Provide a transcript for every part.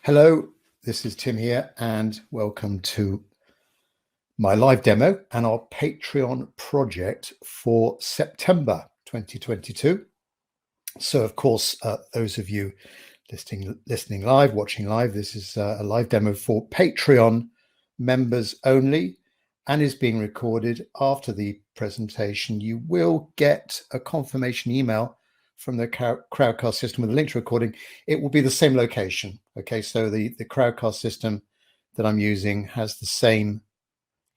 Hello, this is Tim here, and welcome to my live demo and our Patreon project for September 2022. So, of course, those of you listening live, watching live, this is a live demo for Patreon members only and is being recorded. After the presentation, you will get a confirmation email from the Crowdcast system with a link to recording. It will be the same location. Okay, so the Crowdcast system that I'm using has the same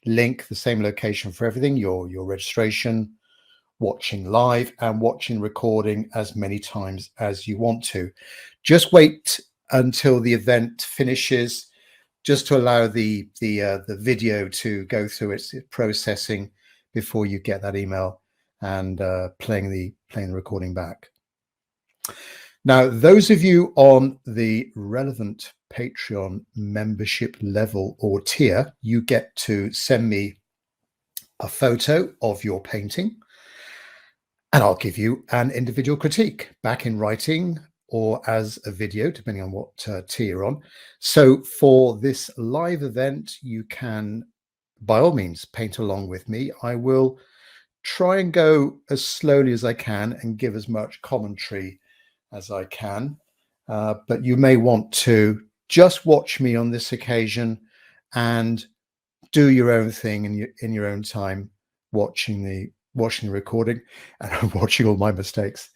link, the same location for everything, your registration, watching live and watching recording as many times as you want to. Just wait until the event finishes, just to allow the video to go through its processing before you get that email and playing the recording back. Now, those of you on the relevant Patreon membership level or tier, you get to send me a photo of your painting, and I'll give you an individual critique back in writing or as a video, depending on what tier you're on. So for this live event, you can, by all means, paint along with me. I will try and go as slowly as I can and give as much commentary as I can, but you may want to just watch me on this occasion and do your own thing in your own time, watching the recording and watching all my mistakes.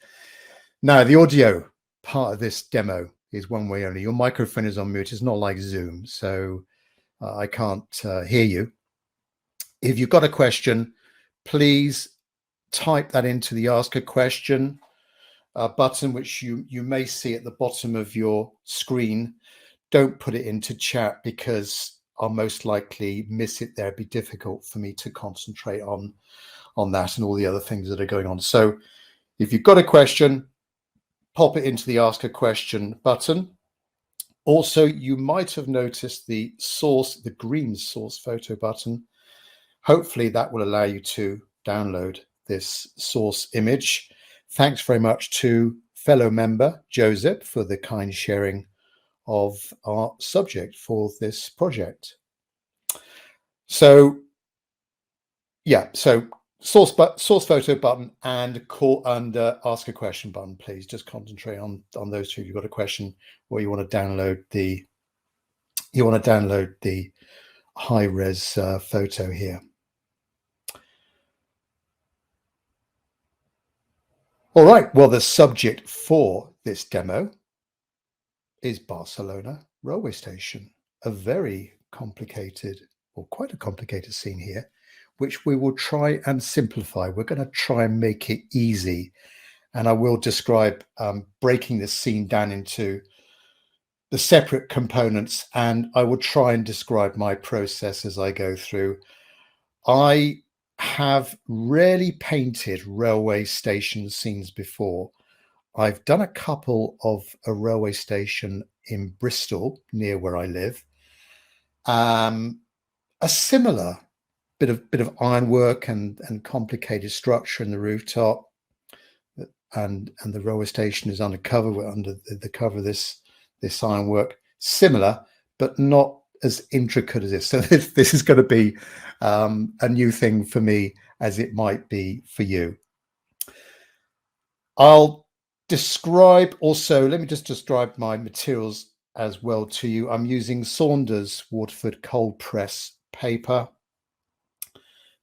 Now, the audio part of this demo is one way only. Your microphone is on mute. It's not like Zoom, so I can't hear you. If you've got a question, please type that into the Ask a Question button, which you may see at the bottom of your screen. Don't put it into chat because I'll most likely miss it there. It'd be difficult for me to concentrate on that and all the other things that are going on. So if you've got a question, pop it into the Ask a Question button. Also, you might have noticed the green source photo button. Hopefully that will allow you to download this source image. Thanks very much to fellow member Joseph for the kind sharing of our subject for this project. So yeah, so source photo button and ask a question button. Please just concentrate on those two. If you've got a question or you want to download the high res photo here. All right, well, the subject for this demo is Barcelona railway station, a very complicated, or quite a complicated scene here, which we will try and simplify. We're going to try and make it easy. And I will describe breaking this scene down into the separate components, and I will try and describe my process as I go through. I have rarely painted railway station scenes before. I've done a couple of a railway station in Bristol, near where I live. A similar bit of ironwork and complicated structure in the rooftop, and the railway station is undercover. We're under the cover of this ironwork. Similar, but not as intricate as this. So this is going to be a new thing for me, as it might be for you. I'll describe also, let me just describe my materials as well to you. I'm using Saunders Waterford cold press paper.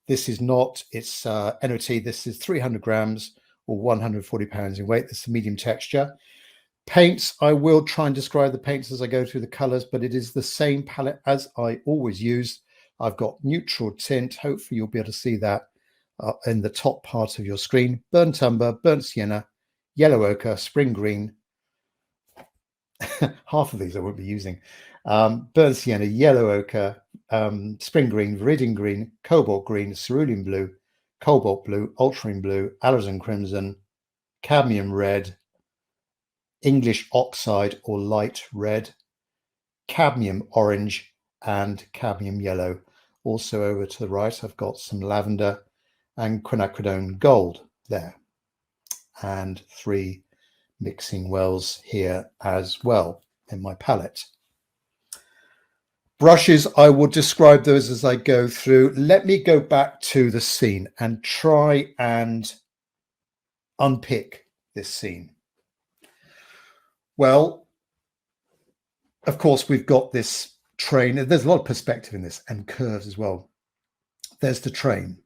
This is not, it's NOT. This is 300 grams or 140 pounds in weight. This is medium texture. Paints, I will try and describe the paints as I go through the colors, but it is the same palette as I always use. I've got neutral tint. Hopefully you'll be able to see that in the top part of your screen. Burnt umber, burnt sienna, yellow ochre, spring green. Half of these I won't be using. Burnt sienna, yellow ochre, spring green, viridian green, cobalt green, cerulean blue, cobalt blue, ultramarine blue, alizarin crimson, cadmium red, English oxide or light red, cadmium orange, and cadmium yellow. Also over to the right, I've got some lavender and quinacridone gold there, and 3 mixing wells here as well in my palette. Brushes, I will describe those as I go through. Let me go back to the scene and try and unpick this scene. Well, of course, we've got this train. There's a lot of perspective in this and curves as well. There's the train.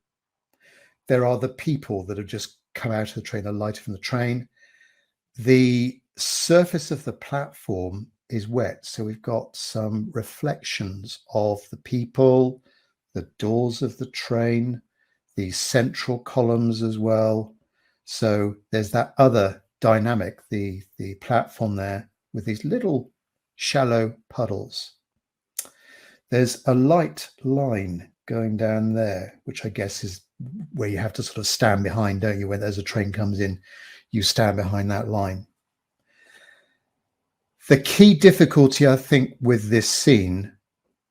There are the people that have just come out of the train, alighted from the train. The surface of the platform is wet, so we've got some reflections of the people, the doors of the train, the central columns as well. So there's that other dynamic, the platform there with these little shallow puddles. There's a light line going down there, which I guess is where you have to sort of stand behind, don't you? When there's a train comes in, you stand behind that line. The key difficulty, I think, with this scene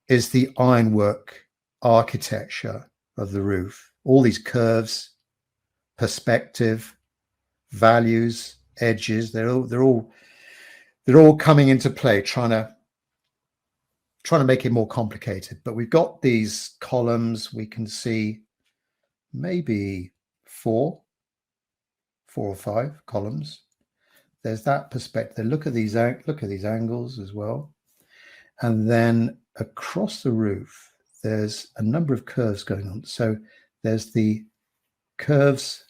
is the ironwork architecture of the roof. All these curves, perspective, values, edges, they're all coming into play, trying to make it more complicated. But we've got these columns. We can see maybe four or five columns. There's that perspective. Look at these angles as well. And then across the roof, there's a number of curves going on. So there's the curves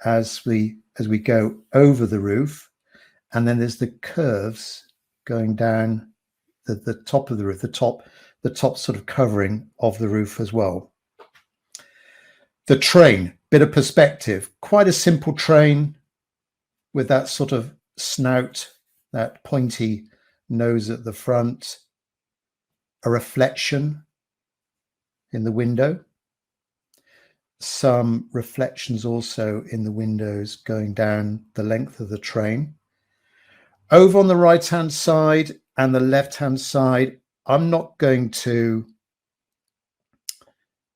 as we go over the roof, and then there's the curves going down the top of the roof, the top sort of covering of the roof as well. The train, bit of perspective, quite a simple train with that sort of snout, that pointy nose at the front, a reflection in the window, some reflections also in the windows going down the length of the train. Over on the right-hand side and the left-hand side, I'm not going to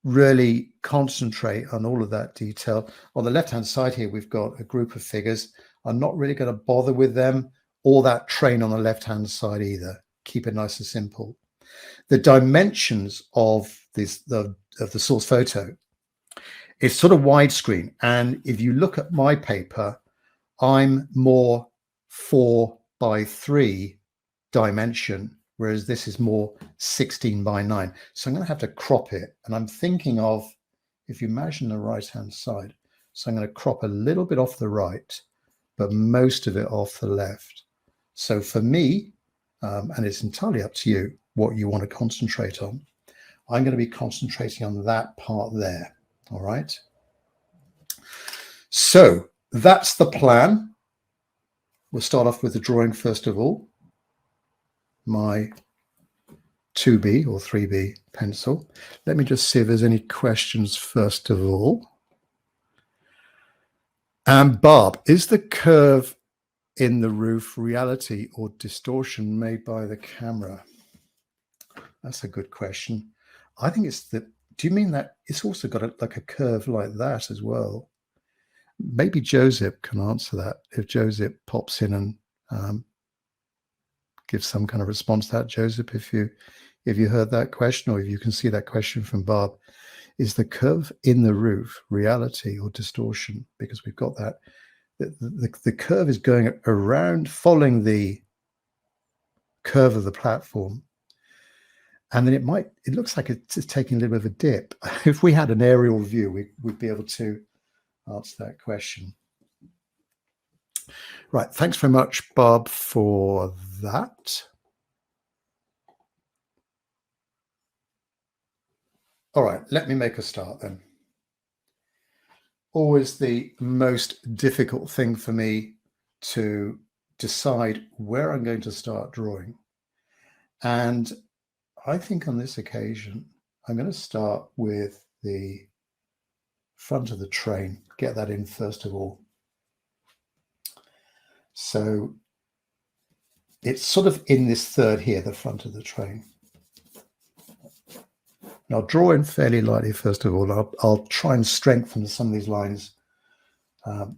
really concentrate on all of that detail. On the left-hand side here, we've got a group of figures. I'm not really going to bother with them or that train on the left-hand side either. Keep it nice and simple. The dimensions of the source photo is sort of widescreen. And if you look at my paper, I'm more 4:3 dimension, whereas this is more 16:9. So I'm going to have to crop it. And I'm thinking of, if you imagine the right-hand side, so I'm going to crop a little bit off the right, but most of it off the left. So for me, and it's entirely up to you what you want to concentrate on, I'm going to be concentrating on that part there. All right. So that's the plan. We'll start off with the drawing first of all. My 2B or 3B pencil. Let me just see if there's any questions first of all. And Barb, is the curve in the roof reality or distortion made by the camera? That's a good question. I think it's the, do you mean that it's also got like a curve like that as well? Maybe Joseph can answer that. If Joseph pops in and gives some kind of response to that. Joseph, if you heard that question, or if you can see that question from Barb, is the curve in the roof reality or distortion? Because we've got that. The curve is going around, following the curve of the platform. And then it looks like it's taking a little bit of a dip. If we had an aerial view, we'd be able to answer that question. Right, thanks very much, Bob, for that. All right, let me make a start then. Always the most difficult thing for me to decide where I'm going to start drawing. And I think on this occasion, I'm going to start with the front of the train, get that in first of all. So it's sort of in this third here, the front of the train. Now, I'll draw in fairly lightly first of all. I'll try and strengthen some of these lines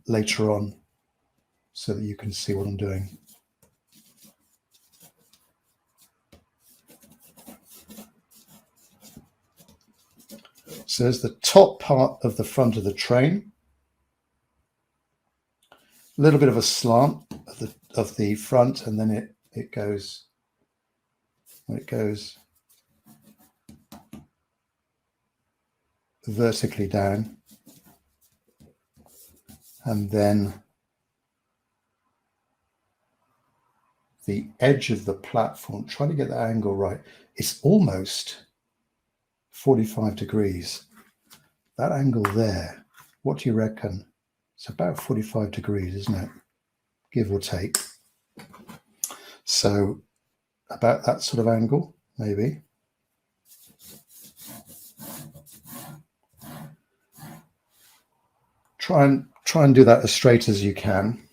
later on so that you can see what I'm doing. So there's the top part of the front of the train. A little bit of a slant of the front, and then it goes vertically down, and then the edge of the platform, trying to get the angle right, it's almost 45 degrees. That angle there, what do you reckon? It's about 45 degrees, isn't it? Give or take. So about that sort of angle, maybe. Try and do that as straight as you can.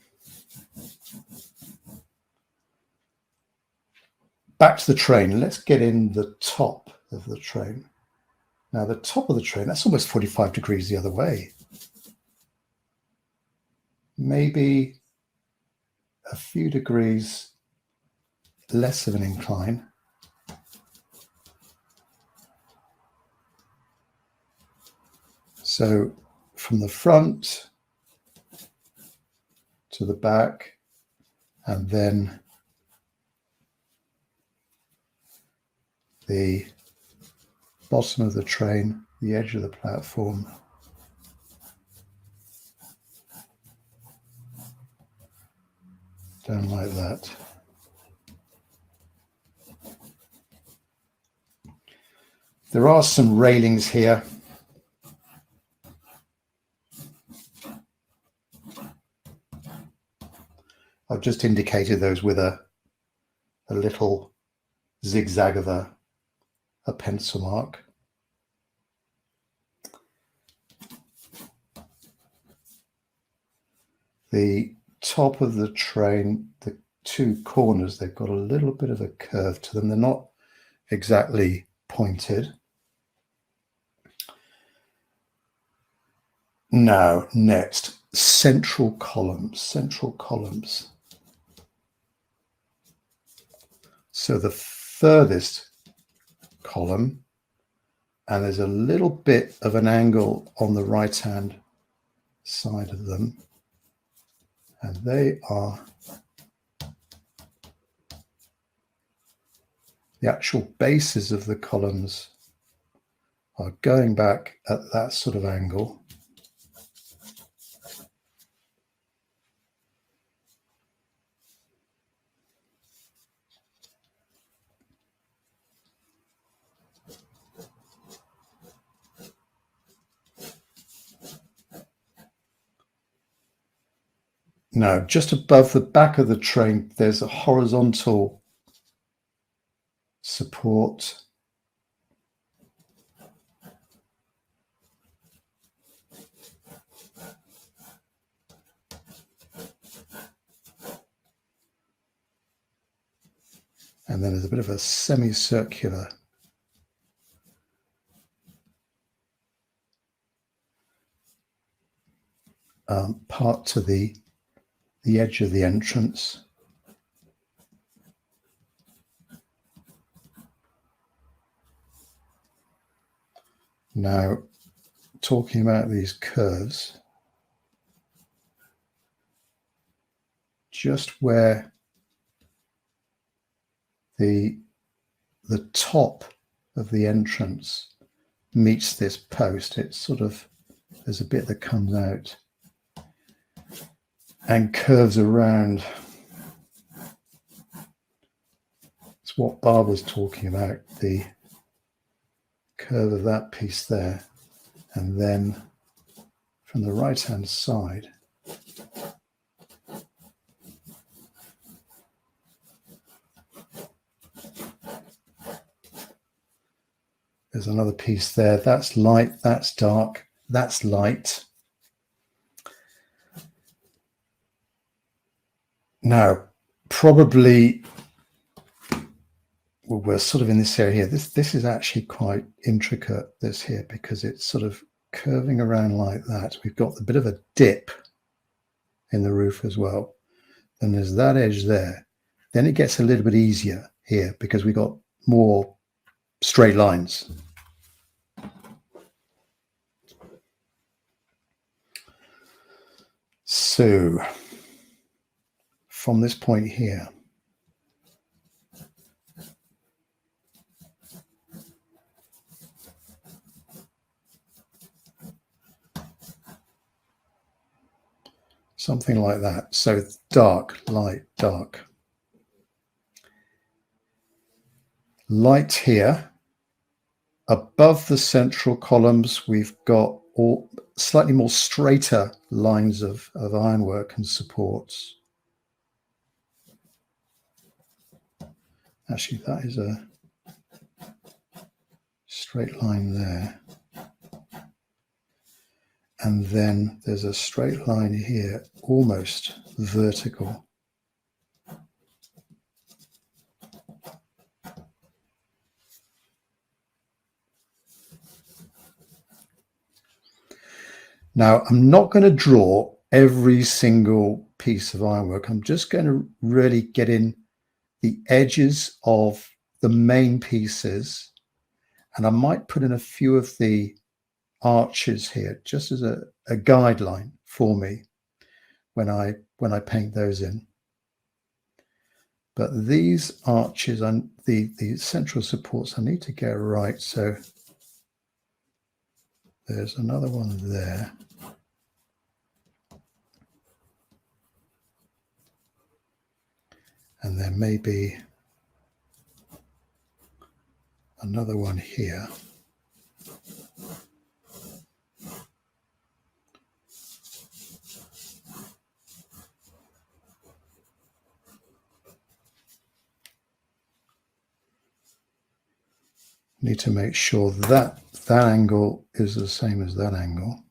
Back to the train. Let's get in the top of the train. Now the top of the train, that's almost 45 degrees the other way. Maybe a few degrees less of an incline. So from the front to the back, and then the bottom of the train, the edge of the platform. Down like that. There are some railings here. I've just indicated those with a little zigzag of a pencil mark. The top of the train, the two corners, they've got a little bit of a curve to them. They're not exactly pointed. Now, next, central columns. So the furthest column, and there's a little bit of an angle on the right-hand side of them, and they are the actual bases of the columns are going back at that sort of angle. Now, just above the back of the train, there's a horizontal support. And then there's a bit of a semicircular part to the edge of the entrance. Now, talking about these curves, just where the top of the entrance meets this post, it's sort of, there's a bit that comes out and curves around. It's what Barbara's talking about, the curve of that piece there. And then from the right-hand side, there's another piece there. That's light, that's dark, that's light. Now, probably, well, we're sort of in this area here. This is actually quite intricate, this here, because it's sort of curving around like that. We've got a bit of a dip in the roof as well. And there's that edge there. Then it gets a little bit easier here because we've got more straight lines. So from this point here, something like that. So dark, light, dark. Light here. Above the central columns, we've got all slightly more straighter lines of ironwork and supports. Actually, that is a straight line there. And then there's a straight line here, almost vertical. Now, I'm not going to draw every single piece of ironwork. I'm just going to really get in the edges of the main pieces. And I might put in a few of the arches here, just as a guideline for me when I paint those in. But these arches and the central supports, I need to get right. So there's another one there. And there may be another one here. Need to make sure that that angle is the same as that angle.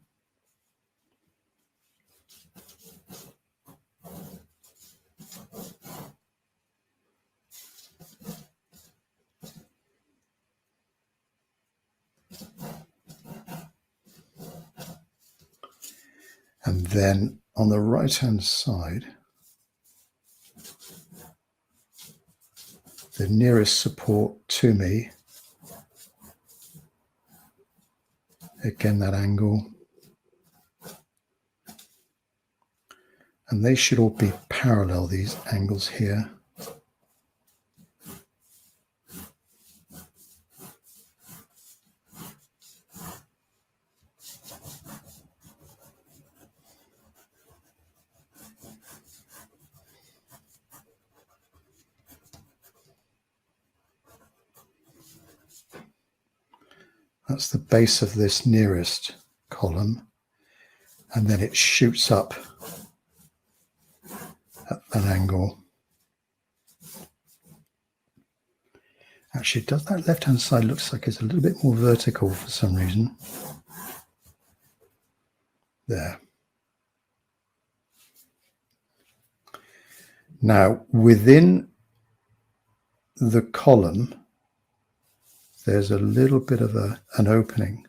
And then on the right-hand side, the nearest support to me, again that angle, and they should all be parallel, these angles here. That's the base of this nearest column, and then it shoots up at an angle. Actually, does that left-hand side looks like it's a little bit more vertical for some reason. There. Now, within the column, there's a little bit of an opening.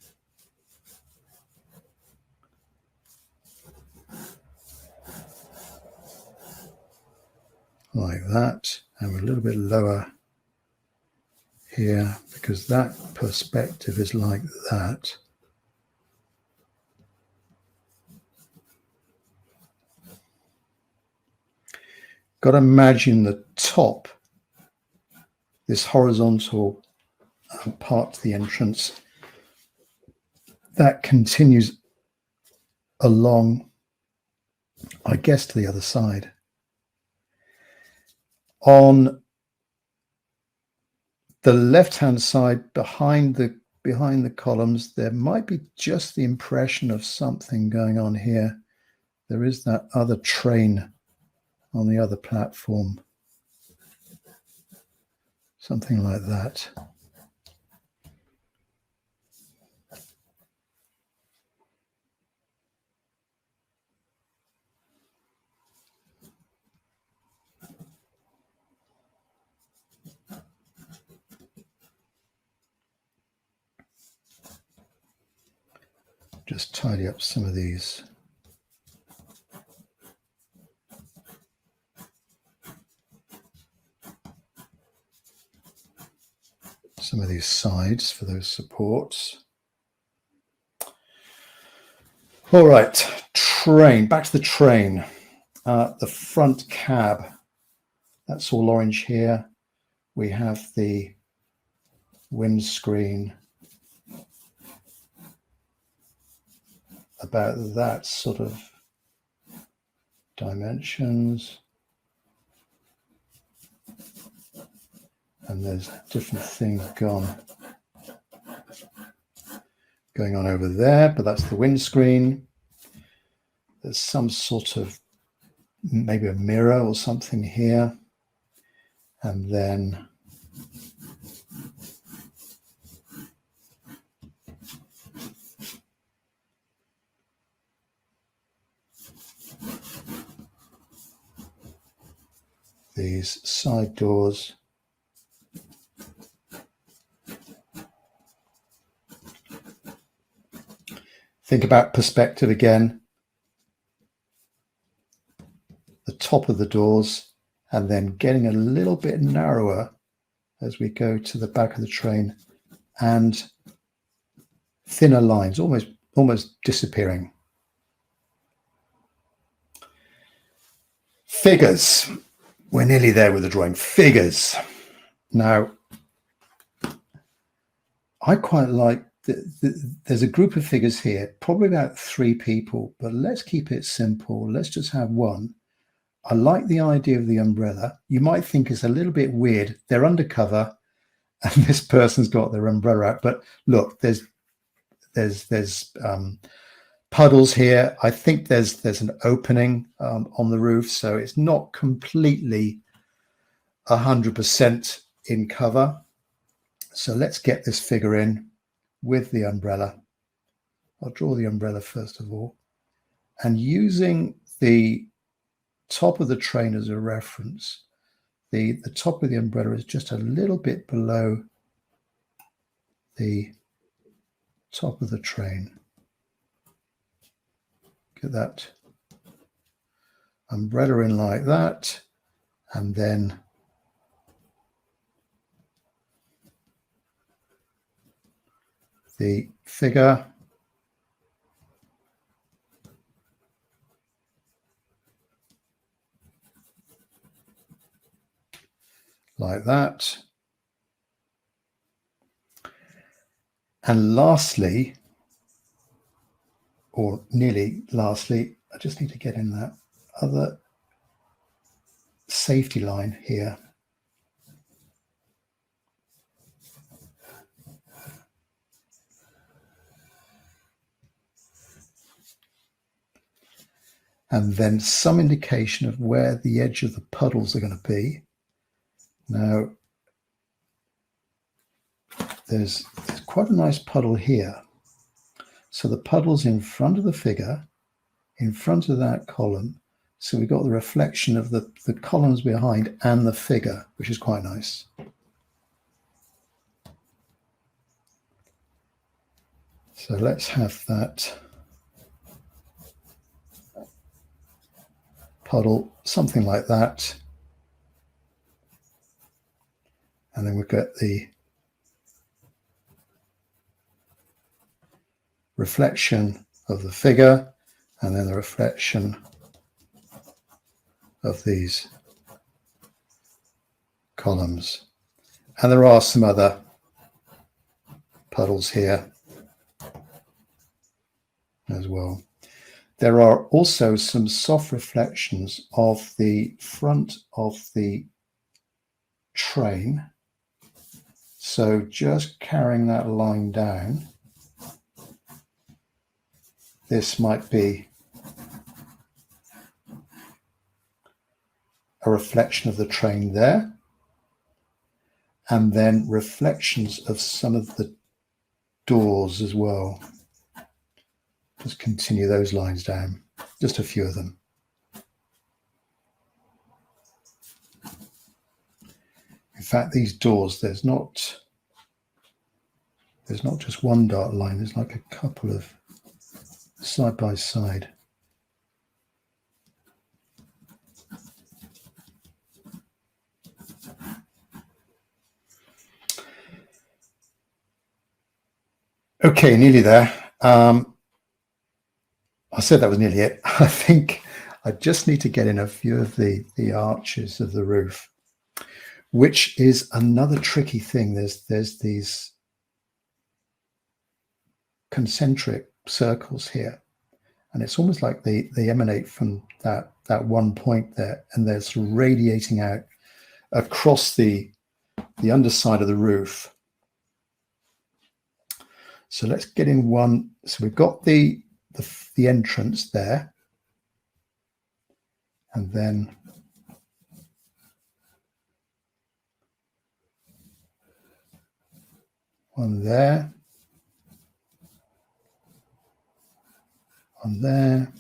Like that, and a little bit lower here, because that perspective is like that. Got to imagine the top, this horizontal part to the entrance, that continues along, I guess, to the other side. On the left-hand side, behind the columns, there might be just the impression of something going on here. There is that other train on the other platform, something like that. Just tidy up some of these. Some of these sides for those supports. All right, train, back to the train, the front cab, that's all orange here. We have the windscreen about that sort of dimensions. And there's different things going on over there, but that's the windscreen. There's some sort of maybe a mirror or something here. And then these side doors. Think about perspective again. The top of the doors, and then getting a little bit narrower as we go to the back of the train, and thinner lines, almost disappearing. Figures. We're nearly there with the drawing. Figures. Now, I quite like there's a group of figures here, probably about 3 people, but let's keep it simple. Let's just have one. I like the idea of the umbrella. You might think it's a little bit weird. They're undercover and this person's got their umbrella out. But look, there's puddles here. I think there's an opening on the roof, so it's not completely 100% in cover. So let's get this figure in with the umbrella. I'll draw the umbrella first of all, and using the top of the train as a reference, the top of the umbrella is just a little bit below the top of the train. Get that umbrella in like that, and then the figure like that. And lastly, or nearly lastly, I just need to get in that other safety line here. And then some indication of where the edge of the puddles are going to be. Now, there's quite a nice puddle here. So the puddle's in front of the figure, in front of that column. So we've got the reflection of the columns behind and the figure, which is quite nice. So let's have that puddle, something like that. And then we've got the reflection of the figure, and then the reflection of these columns. And there are some other puddles here as well. There are also some soft reflections of the front of the train. So just carrying that line down, this might be a reflection of the train there, and then reflections of some of the doors as well. Just continue those lines down, just a few of them. In fact, these doors, there's not just one dark line, there's like a couple of side by side. Okay, nearly there. I said that was nearly it. I think I just need to get in a few of the arches of the roof, which is another tricky thing. There's these concentric circles here, and it's almost like they emanate from that one point there, and they're sort of radiating out across the underside of the roof. So let's get in one. So we've got the entrance there, and then one there, one there,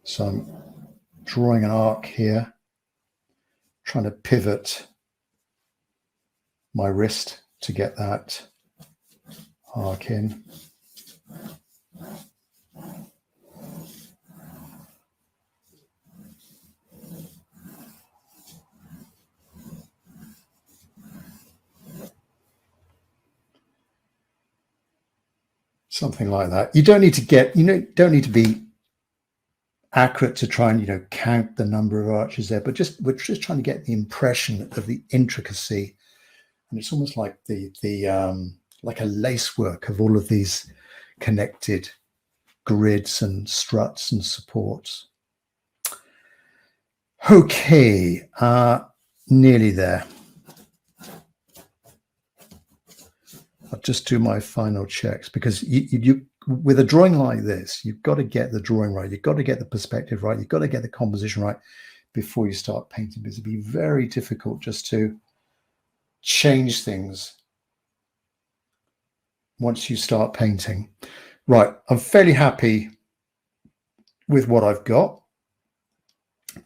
so I'm drawing an arc here, trying to pivot my wrist to get that arc in. Something like that. You don't need to get, don't need to be accurate to try and, count the number of arches there, but we're just trying to get the impression of the intricacy. And it's almost like like a lacework of all of these connected grids and struts and supports. Okay, nearly there. I'll just do my final checks, because you with a drawing like this, you've got to get the drawing right. You've got to get the perspective right. You've got to get the composition right before you start painting, because it'd be very difficult just to change things once you start painting. Right, I'm fairly happy with what I've got.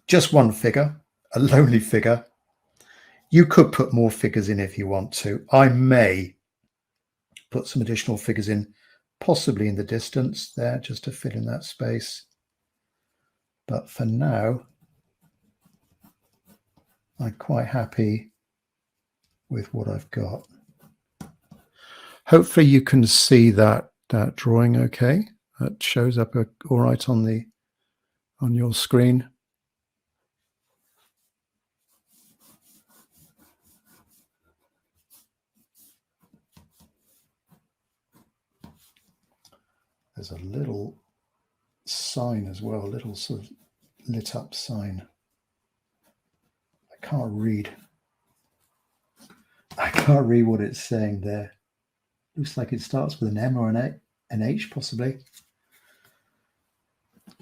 Just one figure, a lonely figure. You could put more figures in if you want to. I may put some additional figures in, possibly in the distance there, just to fill in that space. But for now, I'm quite happy with what I've got. Hopefully you can see that drawing okay. That shows up all right on your screen. There's a little sign as well, a little sort of lit up sign. I can't read what it's saying there. Looks like it starts with an M or an H, possibly.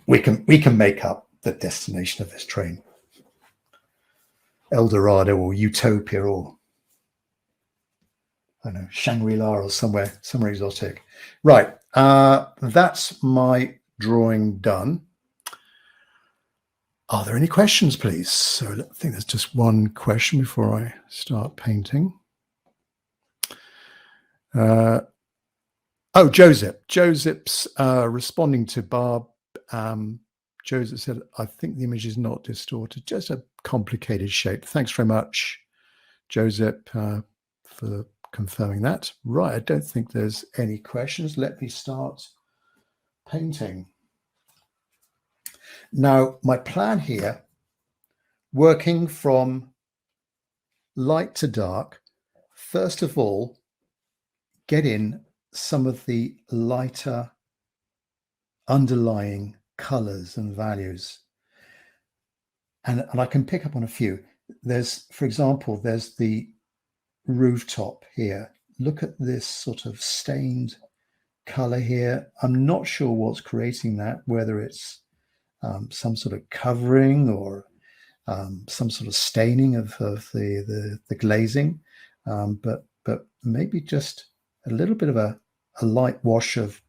We can make up the destination of this train. El Dorado or Utopia, or I don't know, Shangri-La or somewhere exotic. Right, that's my drawing done. Are there any questions, please? So I think there's just one question before I start painting. Joseph's responding to Barb. Joseph said, I think the image is not distorted, just a complicated shape. Thanks very much, Joseph, for confirming that. Right, I don't think there's any questions. Let me start painting. Now, my plan here, working from light to dark, first of all, get in some of the lighter underlying colors and values. And I can pick up on a few. There's, for example, there's the rooftop here. Look at this sort of stained color here. I'm not sure what's creating that, whether it's some sort of covering or some sort of staining of the glazing, but maybe just a little bit of a light wash of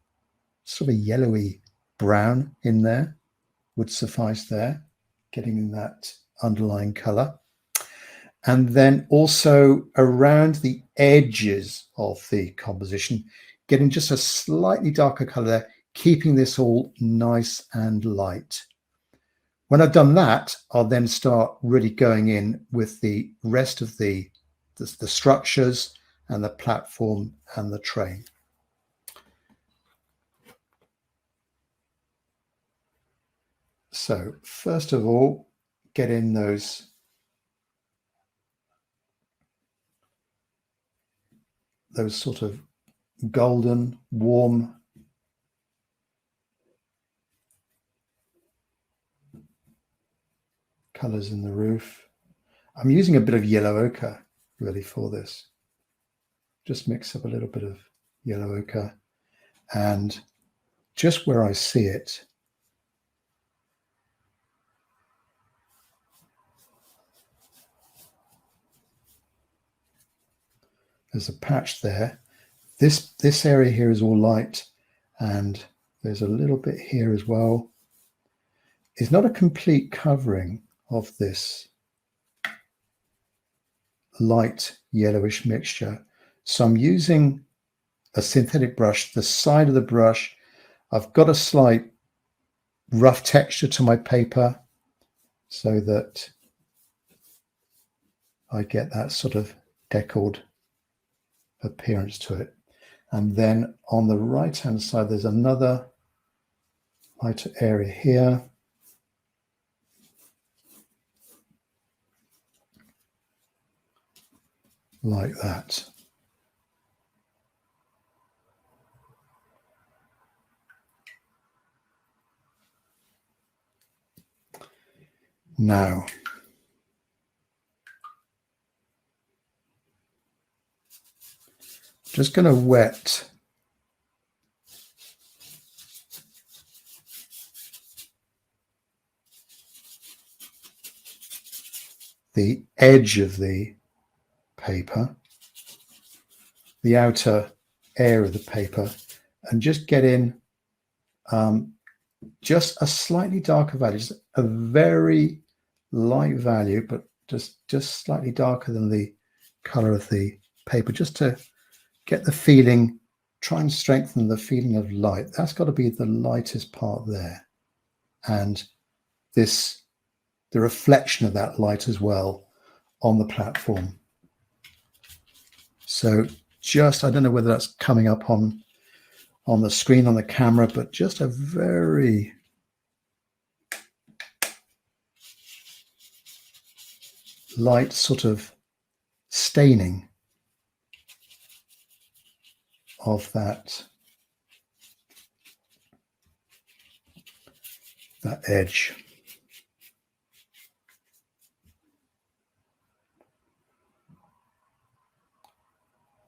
sort of a yellowy brown in there would suffice there, getting in that underlying color. And then also around the edges of the composition, getting just a slightly darker color there, keeping this all nice and light. When I've done that, I'll then start really going in with the rest of the structures and the platform and the train. So first of all, get in those sort of golden, warm colors in the roof. I'm using a bit of yellow ochre really for this. Just mix up a little bit of yellow ochre, and just where I see it, there's a patch there. This area here is all light, and there's a little bit here as well. It's not a complete covering of this light yellowish mixture. So I'm using a synthetic brush. The side of the brush, I've got a slight rough texture to my paper so that I get that sort of deckled appearance to it. And then on the right hand side, there's another lighter area here. Like that. Now, just going to wet the edge of the paper, the outer area of the paper, and just get in just a slightly darker value, just a very light value, but just slightly darker than the color of the paper, just to get the feeling, try and strengthen the feeling of light. That's got to be the lightest part there, and the reflection of that light as well on the platform. So just, I don't know whether that's coming up on the screen on the camera, but just a very light sort of staining of that edge.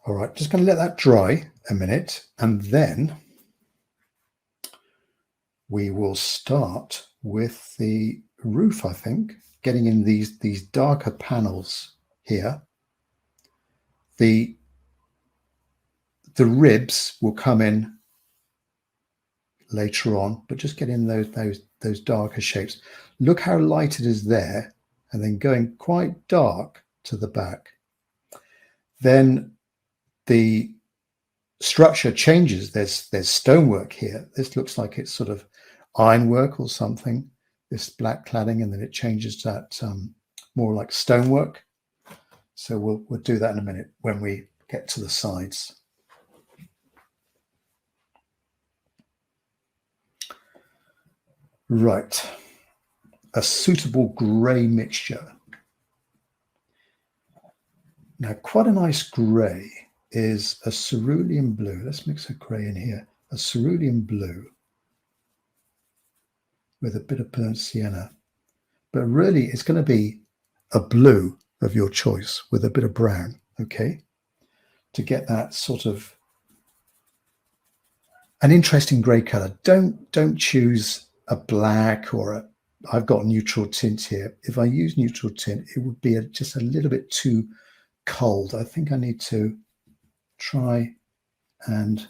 All right, just going to let that dry a minute, and then we will start with the roof, I think, getting in these darker panels here. The ribs will come in later on, but just get in those darker shapes. Look how light it is there, and then going quite dark to the back. Then the structure changes. There's stonework here. This looks like it's sort of ironwork or something, this black cladding, and then it changes to that more like stonework. So we'll do that in a minute when we get to the sides. Right, a suitable grey mixture. Now, quite a nice grey is a cerulean blue. Let's mix a grey in here. A cerulean blue with a bit of burnt sienna. But really, it's going to be a blue of your choice with a bit of brown, okay? To get that sort of an interesting grey colour. Don't choose a black or I've got neutral tint here. If I use neutral tint, it would be just a little bit too cold. I think I need to try and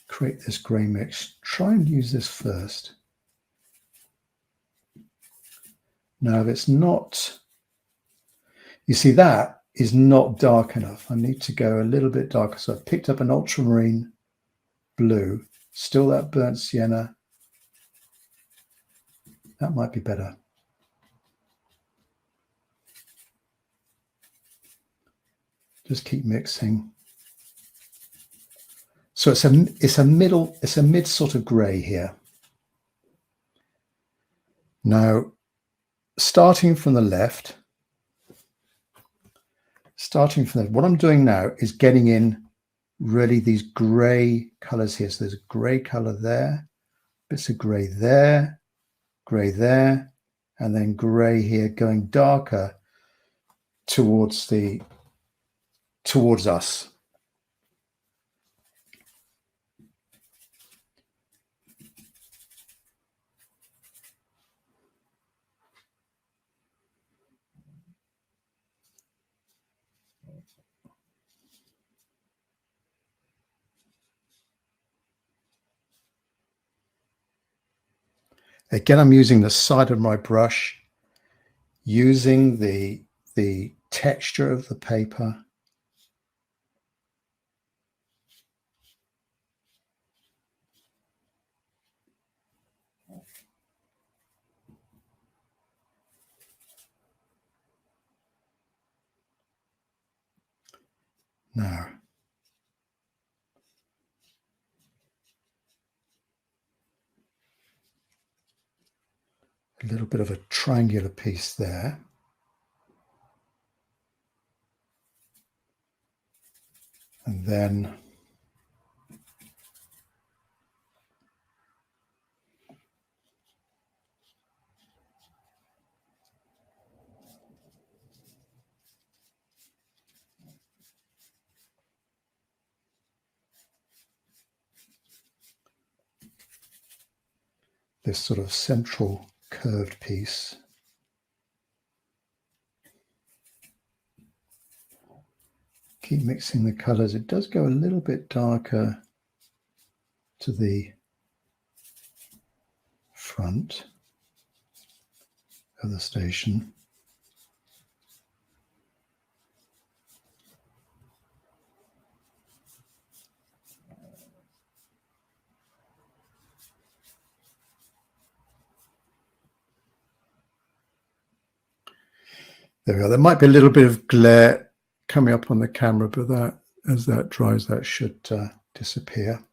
create this grey mix. Try and use this first. Now, if it's not, you see, that is not dark enough. I need to go a little bit darker. So I've picked up an ultramarine blue, still that burnt sienna. That might be better. Just keep mixing. So it's a mid sort of grey here. Now, starting from the left, what I'm doing now is getting in really these grey colours here. So there's a grey colour there, bits of grey there, and then grey here going darker towards us. Again, I'm using the side of my brush, using the texture of the paper. Now, a little bit of a triangular piece there. And then this sort of central curved piece. Keep mixing the colors. It does go a little bit darker to the front of the station. There we go. There might be a little bit of glare coming up on the camera, but that, as that dries, that should disappear.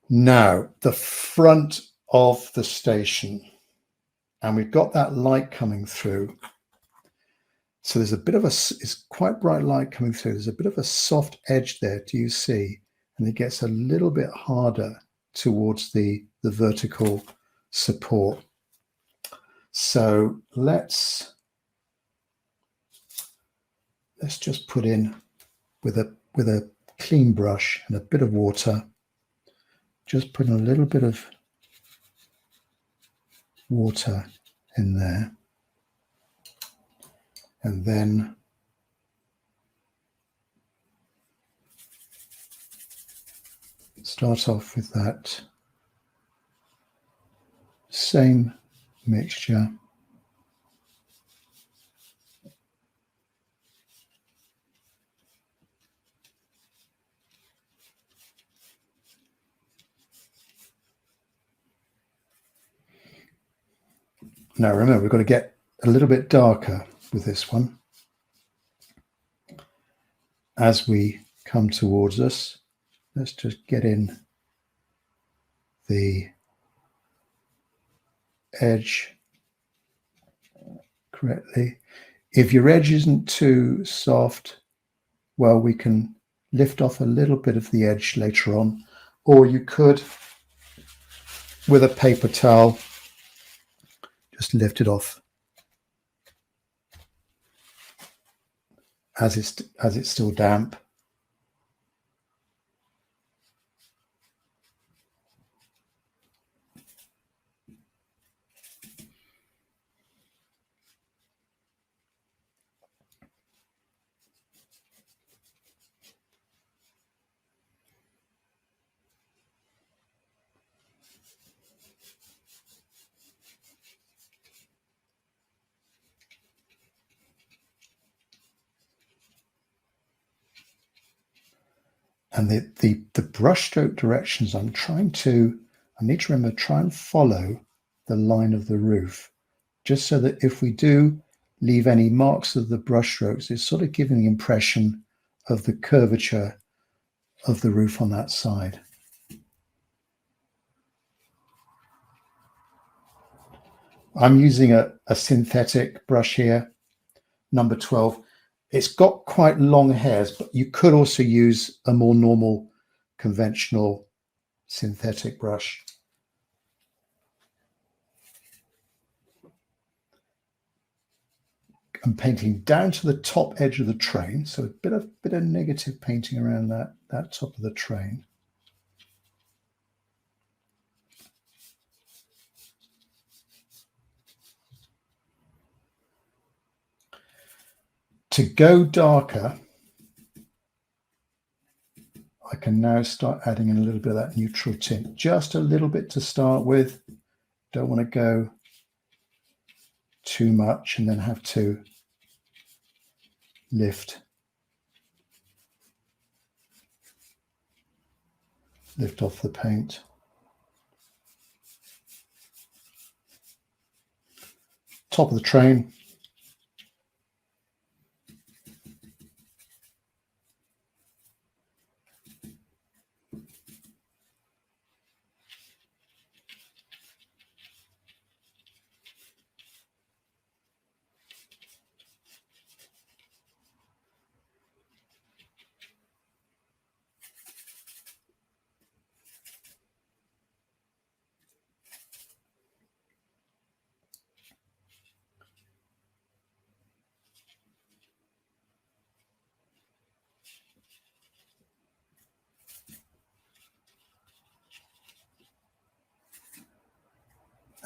Now, the front of the station, and we've got that light coming through. So there's a bit of it's quite bright light coming through. There's a bit of a soft edge there, do you see? And it gets a little bit harder towards the vertical support. So let's just put in with a clean brush and a bit of water, just put in a little bit of water in there, and then start off with that same mixture. Now remember, we've got to get a little bit darker with this one. As we come towards us, let's just get in the edge correctly. If your edge isn't too soft, well, we can lift off a little bit of the edge later on, or you could, with a paper towel, just lift it off as it's still damp. And the brush stroke directions, I need to remember, try and follow the line of the roof, just so that if we do leave any marks of the brush strokes, it's sort of giving the impression of the curvature of the roof on that side. I'm using a synthetic brush here, number 12. It's got quite long hairs, but you could also use a more normal, conventional synthetic brush. I'm painting down to the top edge of the train, so a bit of negative painting around that top of the train. To go darker, I can now start adding in a little bit of that neutral tint, just a little bit to start with. Don't want to go too much and then have to lift off the paint. Top of the train.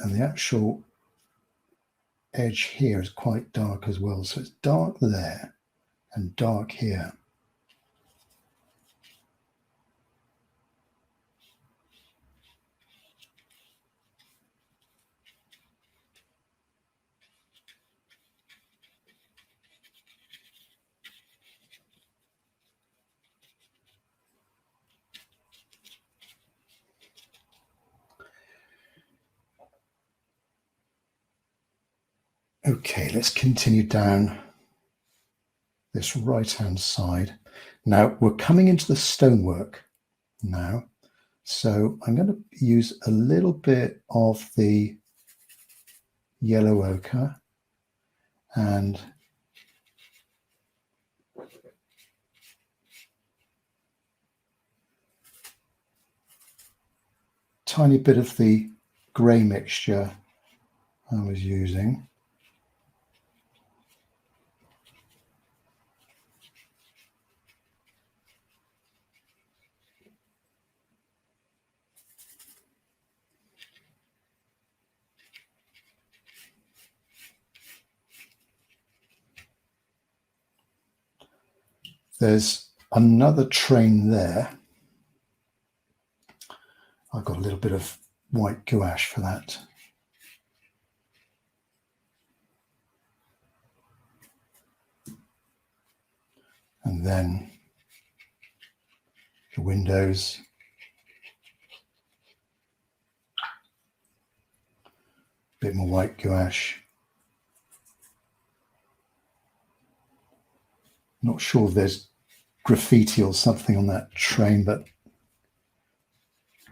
And the actual edge here is quite dark as well. So it's dark there and dark here. Okay, let's continue down this right-hand side. Now we're coming into the stonework now. So I'm going to use a little bit of the yellow ochre and tiny bit of the grey mixture I was using. There's another train there. I've got a little bit of white gouache for that. And then the windows. A bit more white gouache. Not sure if there's graffiti or something on that train, but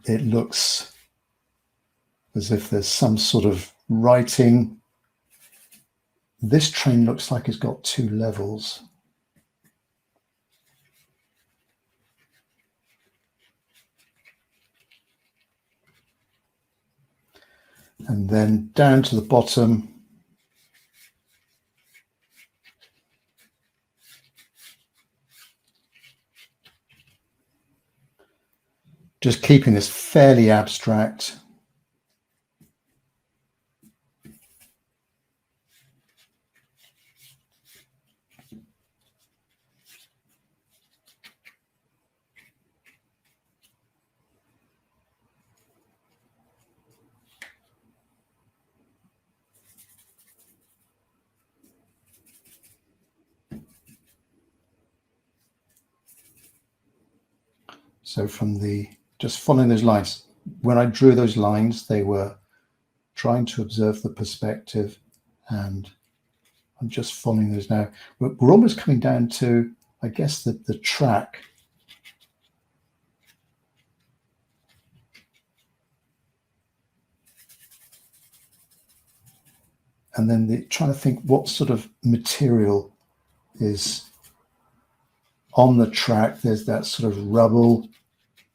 it looks as if there's some sort of writing. This train looks like it's got 2 levels. And then down to the bottom, just keeping this fairly abstract. So from just following those lines, when I drew those lines, they were trying to observe the perspective, and I'm just following those now. We're almost coming down to, I guess, the track. And then trying to think what sort of material is on the track. There's that sort of rubble.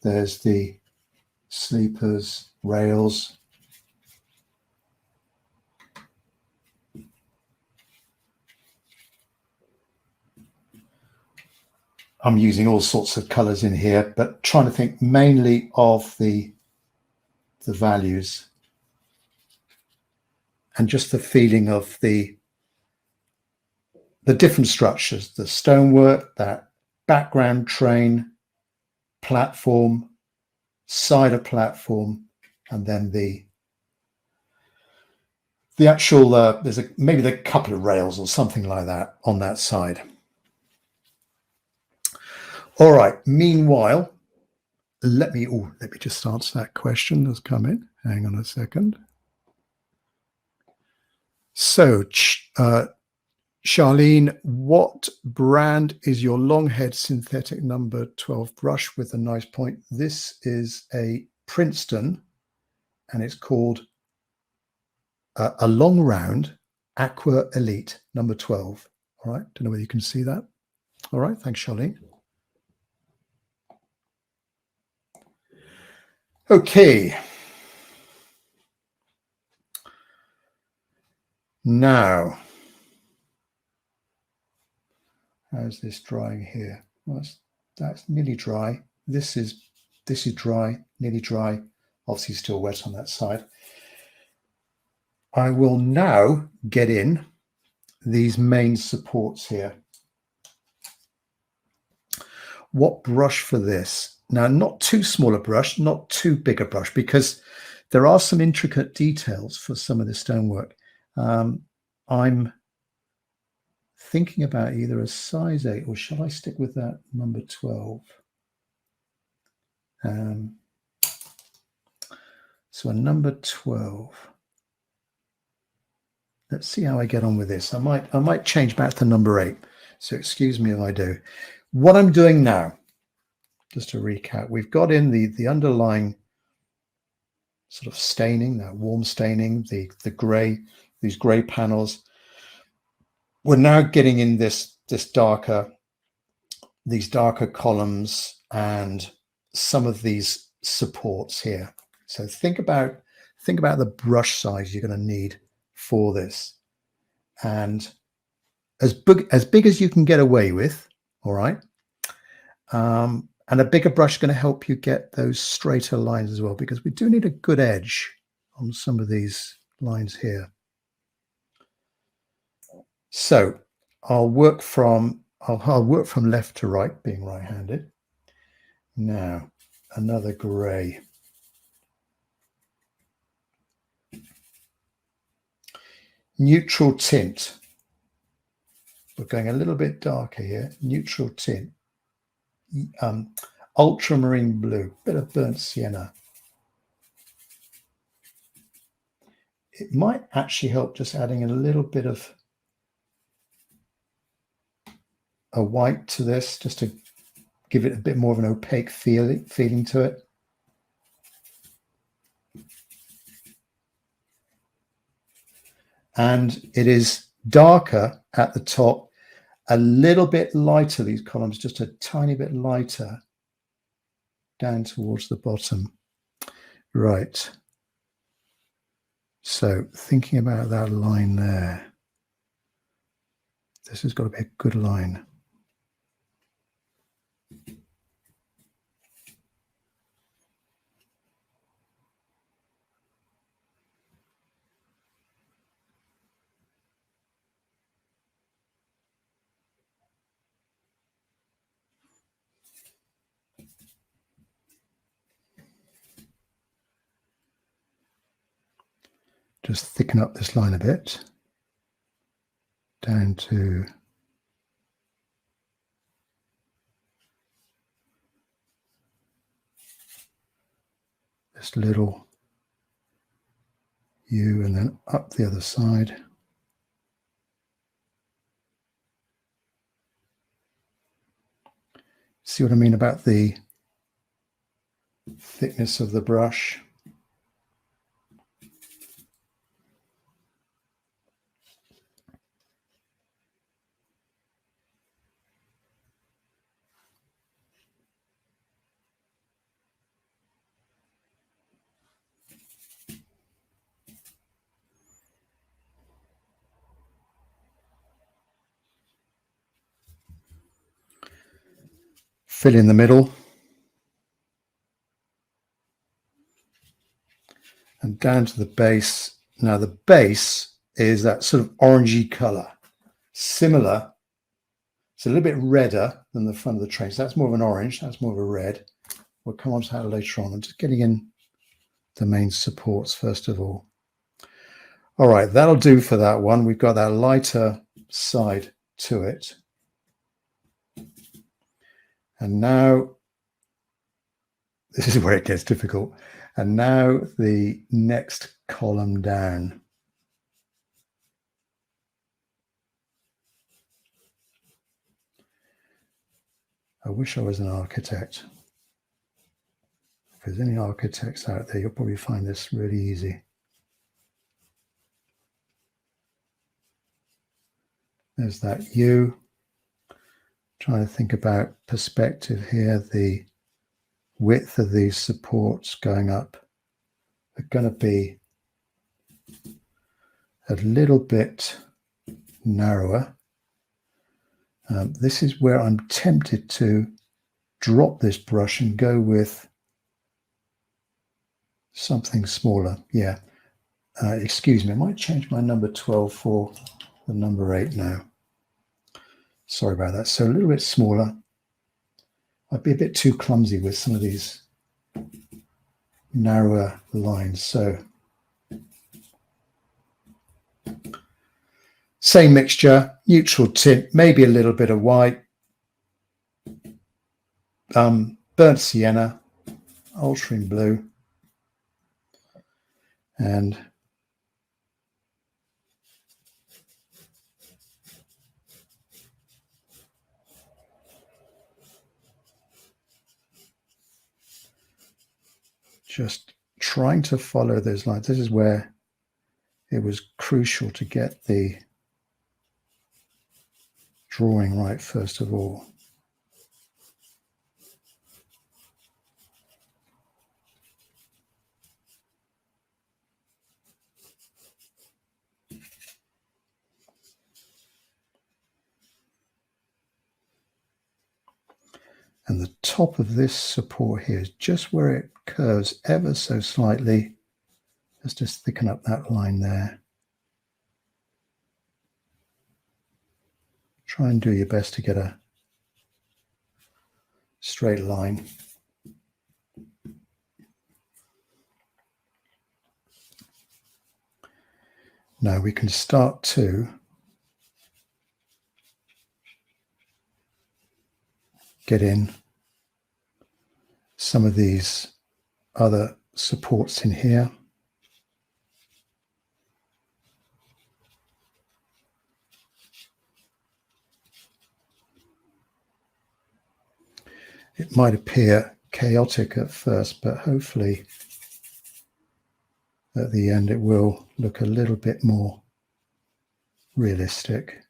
There's the sleepers, rails. I'm using all sorts of colors in here, but trying to think mainly of the values and just the feeling of the different structures, the stonework, that background train, platform, side of platform, and then the actual, there's maybe a couple of rails or something like that on that side. All right, meanwhile, let me just answer that question that's come in. Hang on a second. So, Charlene, what brand is your Longhead synthetic number 12 brush with a nice point? This is a Princeton, and it's called a long round Aqua Elite number 12. All right, don't know whether you can see that. All right, thanks, Charlene. Okay. Now, how's this drying here? Well, that's nearly dry. This is dry, nearly dry. Obviously still wet on that side. I will now get in these main supports here. What brush for this? Now, not too small a brush, not too big a brush, because there are some intricate details for some of the stonework. I'm thinking about either a size 8, or shall I stick with that number 12? So a number 12. Let's see how I get on with this. I might change back to number 8. So excuse me if I do. What I'm doing now, just to recap, we've got in the underlying sort of staining, that warm staining, the gray, these gray panels. We're now getting in these darker columns and some of these supports here. So think about the brush size you're going to need for this, and as big as you can get away with. All right. And a bigger brush is going to help you get those straighter lines as well, because we do need a good edge on some of these lines here. So I'll work from left to right, being right-handed. Now, another gray. Neutral tint. We're going a little bit darker here. Neutral tint. Ultramarine blue, bit of burnt sienna. It might actually help just adding a little bit of a white to this, just to give it a bit more of an opaque feeling to it. And it is darker at the top, a little bit lighter, these columns, just a tiny bit lighter down towards the bottom. Right. So thinking about that line there, this has got to be a good line. Just thicken up this line a bit, down to Just a little U and then up the other side. See what I mean about the thickness of the brush? Fill in the middle. And down to the base. Now the base is that sort of orangey colour. Similar. It's a little bit redder than the front of the train. So that's more of an orange. That's more of a red. We'll come on to that later on. I'm just getting in the main supports first of all. All right, that'll do for that one. We've got that lighter side to it. And now, this is where it gets difficult. And now the next column down. I wish I was an architect. If there's any architects out there, you'll probably find this really easy. There's that U. Trying to think about perspective here. The width of these supports going up are going to be a little bit narrower. This is where I'm tempted to drop this brush and go with something smaller. Yeah, excuse me, I might change my number 12 for the number 8 now. Sorry about that. So a little bit smaller. I'd be a bit too clumsy with some of these narrower lines. So same mixture, neutral tint, maybe a little bit of white, burnt sienna, ultramarine blue, and just trying to follow those lines. This is where it was crucial to get the drawing right first of all. And the top of this support here is just where it curves ever so slightly. Let's just thicken up that line there. Try and do your best to get a straight line. Now we can start to get in some of these other supports in here. It might appear chaotic at first, but hopefully at the end it will look a little bit more realistic.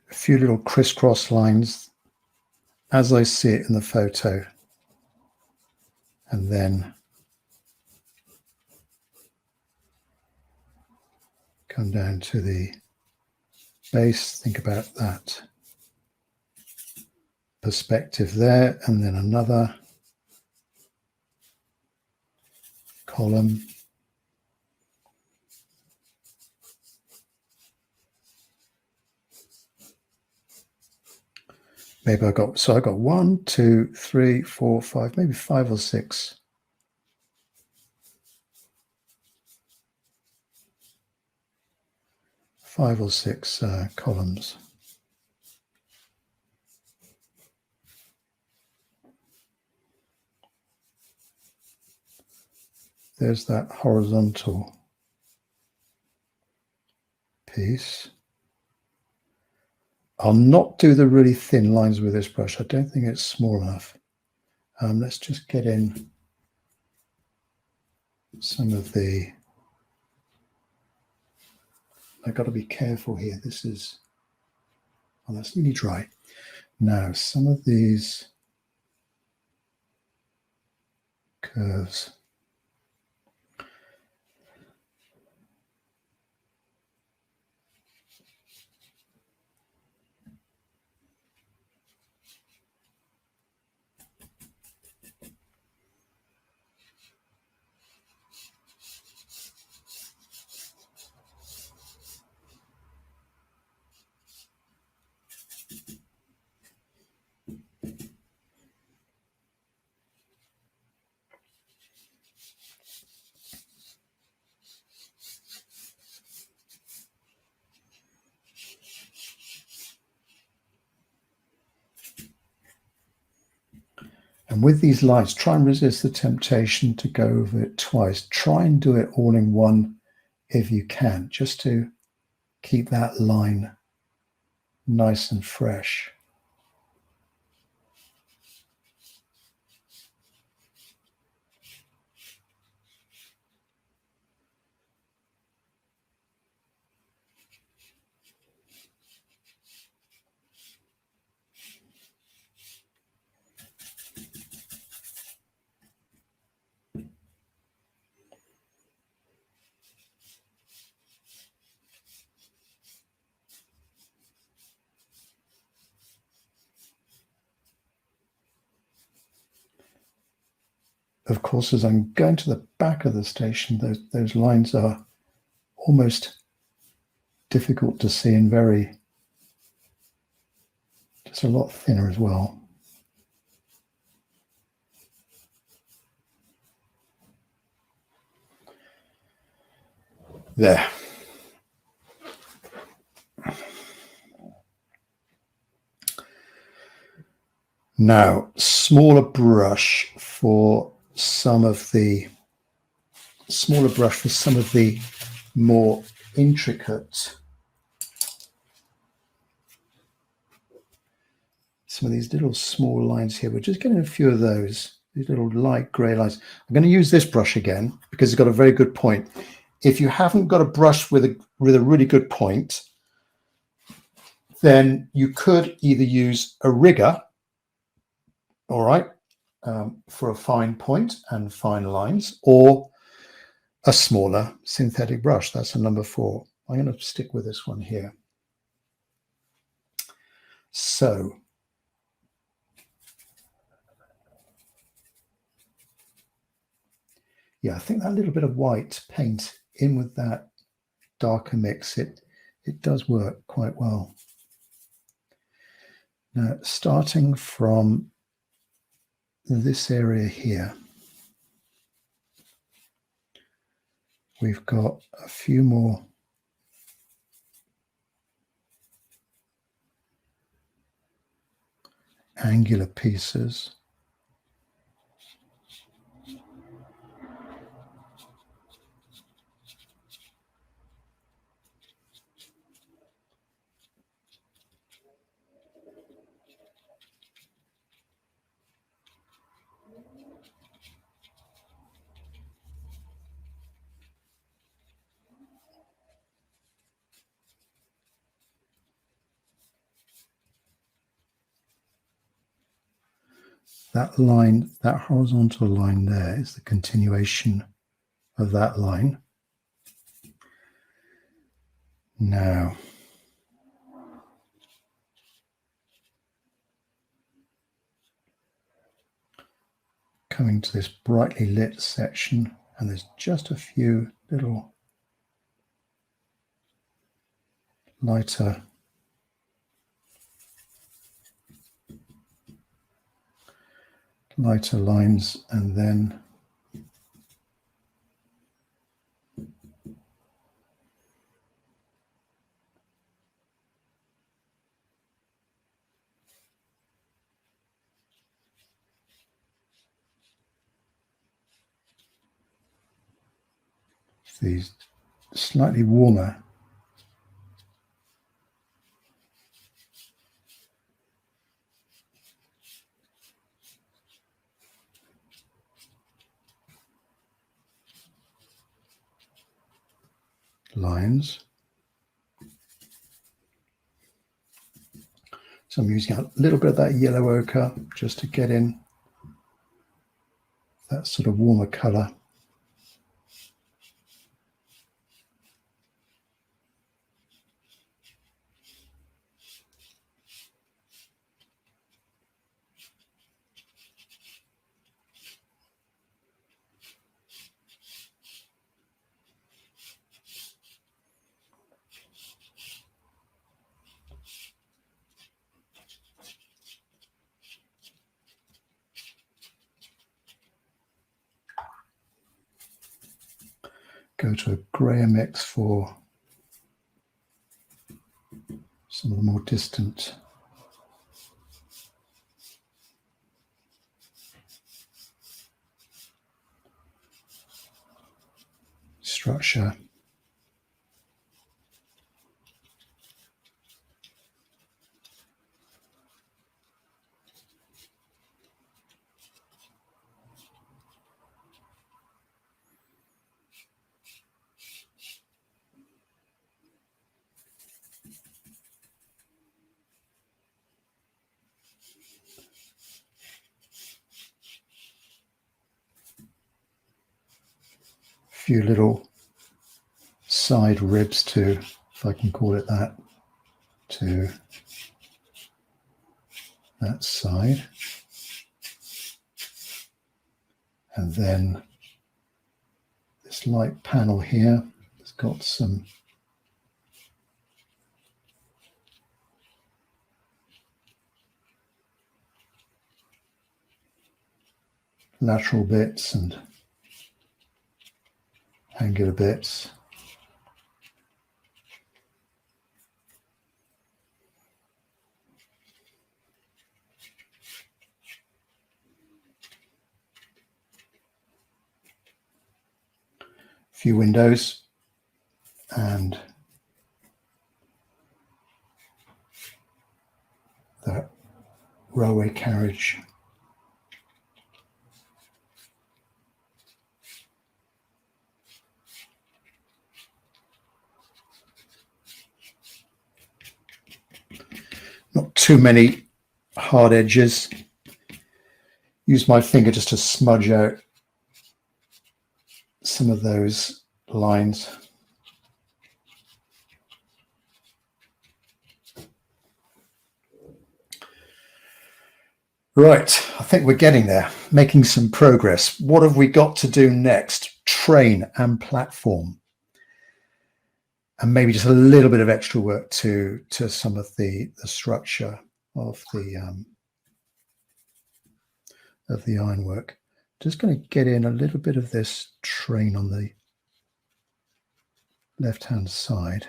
A few little crisscross lines as I see it in the photo, and then Come down to the base, think about that perspective there, and then another column. Maybe I got 1, 2, 3, 4, 5, maybe 5 or 6. Five or six columns. There's that horizontal piece. I'll not do the really thin lines with this brush. I don't think it's small enough. Let's just get in some of the... I've got to be careful here. This is... Oh, that's nearly dry. Now, some of these curves. And with these lines, try and resist the temptation to go over it twice. Try and do it all in one if you can, just to keep that line nice and fresh. Of course, as I'm going to the back of the station, those lines are almost difficult to see and just a lot thinner as well. There. Now, smaller brush for some of the more intricate, some of these little small lines here. We're just getting a few of those, these little light grey lines. I'm going to use this brush again because it's got a very good point. If you haven't got a brush with a really good point, then you could either use a rigger, all right, for a fine point and fine lines, or a smaller synthetic brush. That's a number 4. I'm going to stick with this one here. So yeah, I think that little bit of white paint in with that darker mix, it does work quite well. Now, starting from this area here, we've got a few more angular pieces. That line, that horizontal line there, is the continuation of that line. Now, coming to this brightly lit section, and there's just a few little lighter lines, and then these slightly warmer lines. So I'm using a little bit of that yellow ochre just to get in that sort of warmer colour. Go to a grayer mix for some of the more distant structure. Few little side ribs to, if I can call it that, to that side. And then this light panel here has got some lateral bits and angular bits. A few windows and that railway carriage. Not too many hard edges. Use my finger just to smudge out some of those lines. Right, I think we're getting there, making some progress. What have we got to do next? Train and platform. And maybe just a little bit of extra work to some of the structure of the ironwork. Just going to get in a little bit of this train on the left-hand side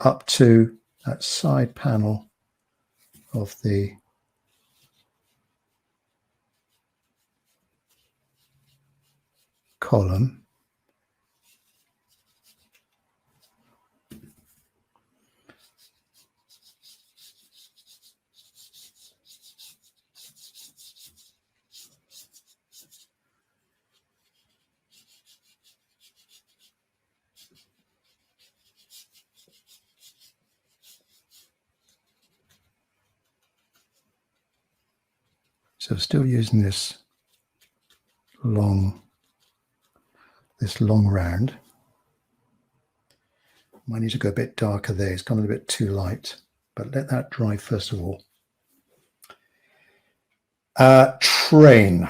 up to that side panel of the column. So still using this long round. Might need to go a bit darker there. It's gone a bit too light, but let that dry first of all. Train.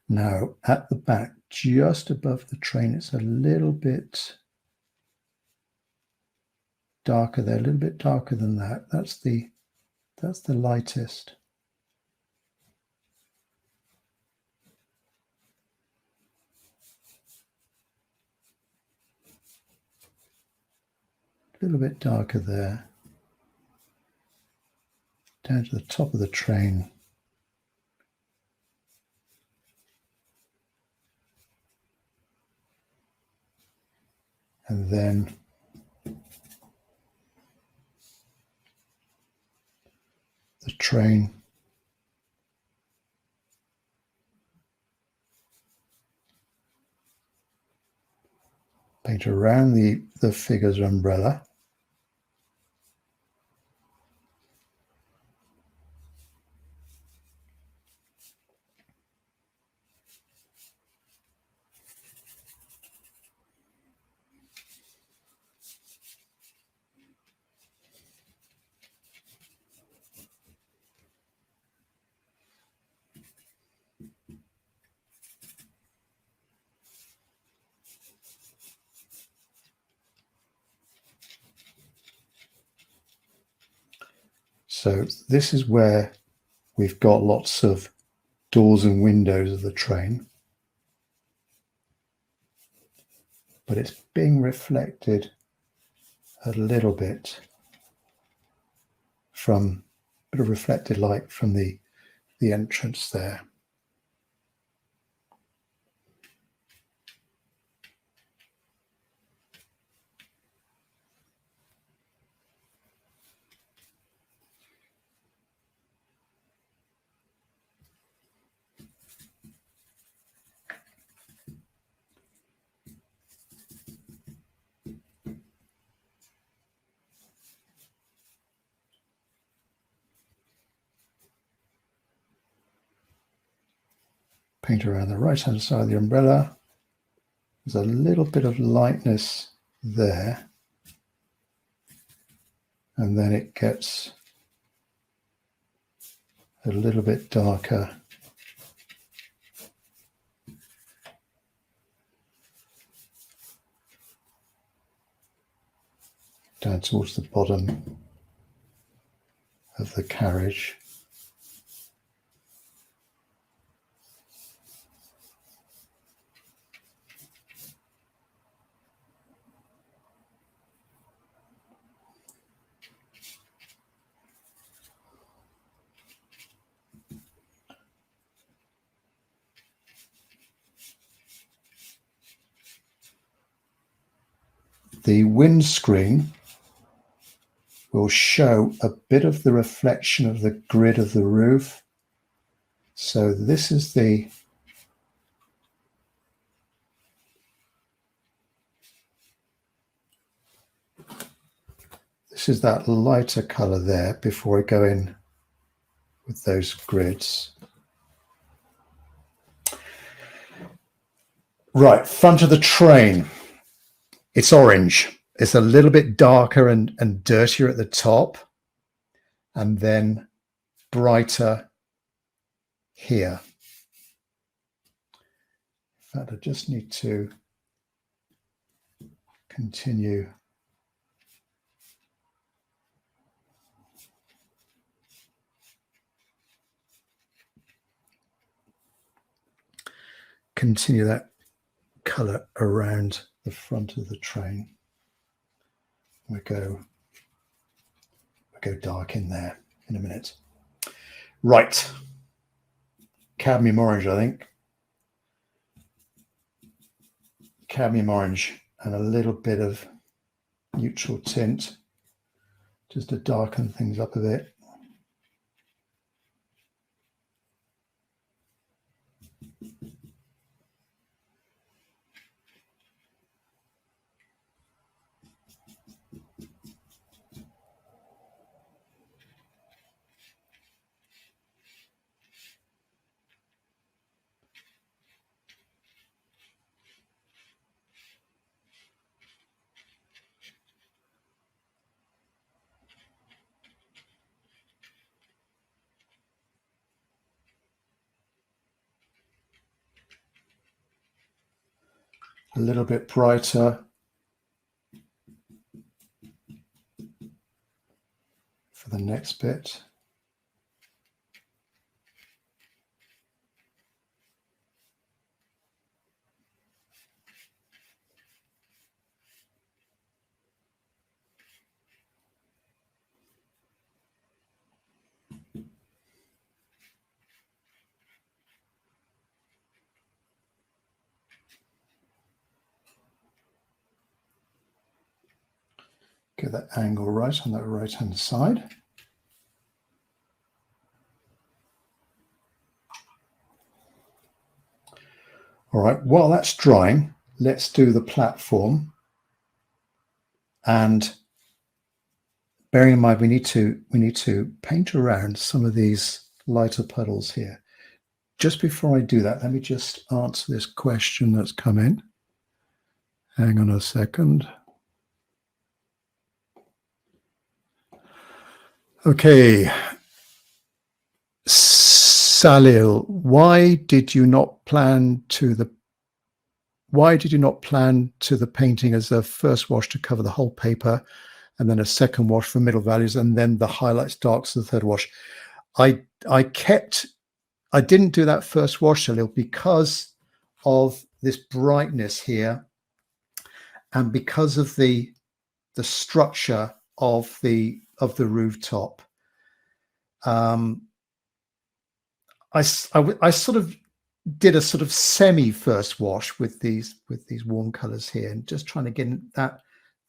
Now at the back, just above the train, it's a little bit darker there, a little bit darker than that. That's the lightest. A little bit darker there. Down to the top of the train. And then the train. Paint around the figure's umbrella. So this is where we've got lots of doors and windows of the train, but it's being reflected a little bit from a bit of reflected light from the entrance there. Paint around the right hand side of the umbrella. There's a little bit of lightness there, and then it gets a little bit darker down towards the bottom of the carriage. The windscreen will show a bit of the reflection of the grid of the roof. So this is the that lighter color there before I go in with those grids. Right, front of the train. It's orange. It's a little bit darker and dirtier at the top, and then brighter here. In fact, I just need to continue that color around the front of the train. We'll go dark in there in a minute. Right, cadmium orange, I think. Cadmium orange and a little bit of neutral tint just to darken things up a bit. a little bit brighter for the next bit. Get that angle right on that right-hand side. All right, while that's drying, let's do the platform. And bearing in mind, we need to paint around some of these lighter puddles here. Just before I do that, let me just answer this question that's come in. Hang on a second. Okay. Salil, why did you not plan to the painting as a first wash to cover the whole paper, and then a second wash for middle values, and then the highlights darks the third wash? I didn't do that first wash, Salil, because of this brightness here, and because of the structure of the rooftop. I sort of did a sort of semi first wash with these warm colors here, and just trying to get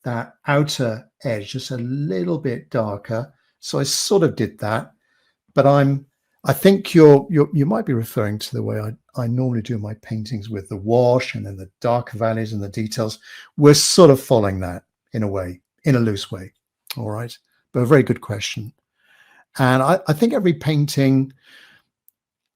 that outer edge just a little bit darker. So I sort of did that, but I think you might be referring to the way I normally do my paintings with the wash and then the darker values and the details. We're sort of following that in a way, in a loose way. All right, but a very good question. And I think every painting,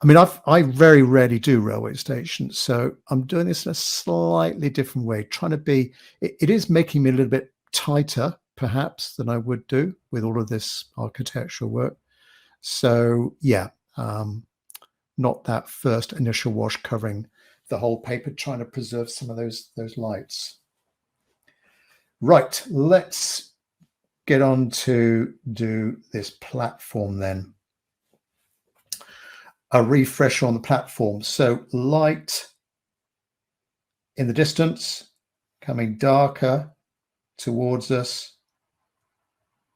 I mean, I very rarely do railway stations, so I'm doing this in a slightly different way, trying to be, it is making me a little bit tighter, perhaps, than I would do with all of this architectural work. So yeah, not that first initial wash covering the whole paper, trying to preserve some of those lights. Right, let's get on to do this platform then. A refresh on the platform. So light in the distance, coming darker towards us.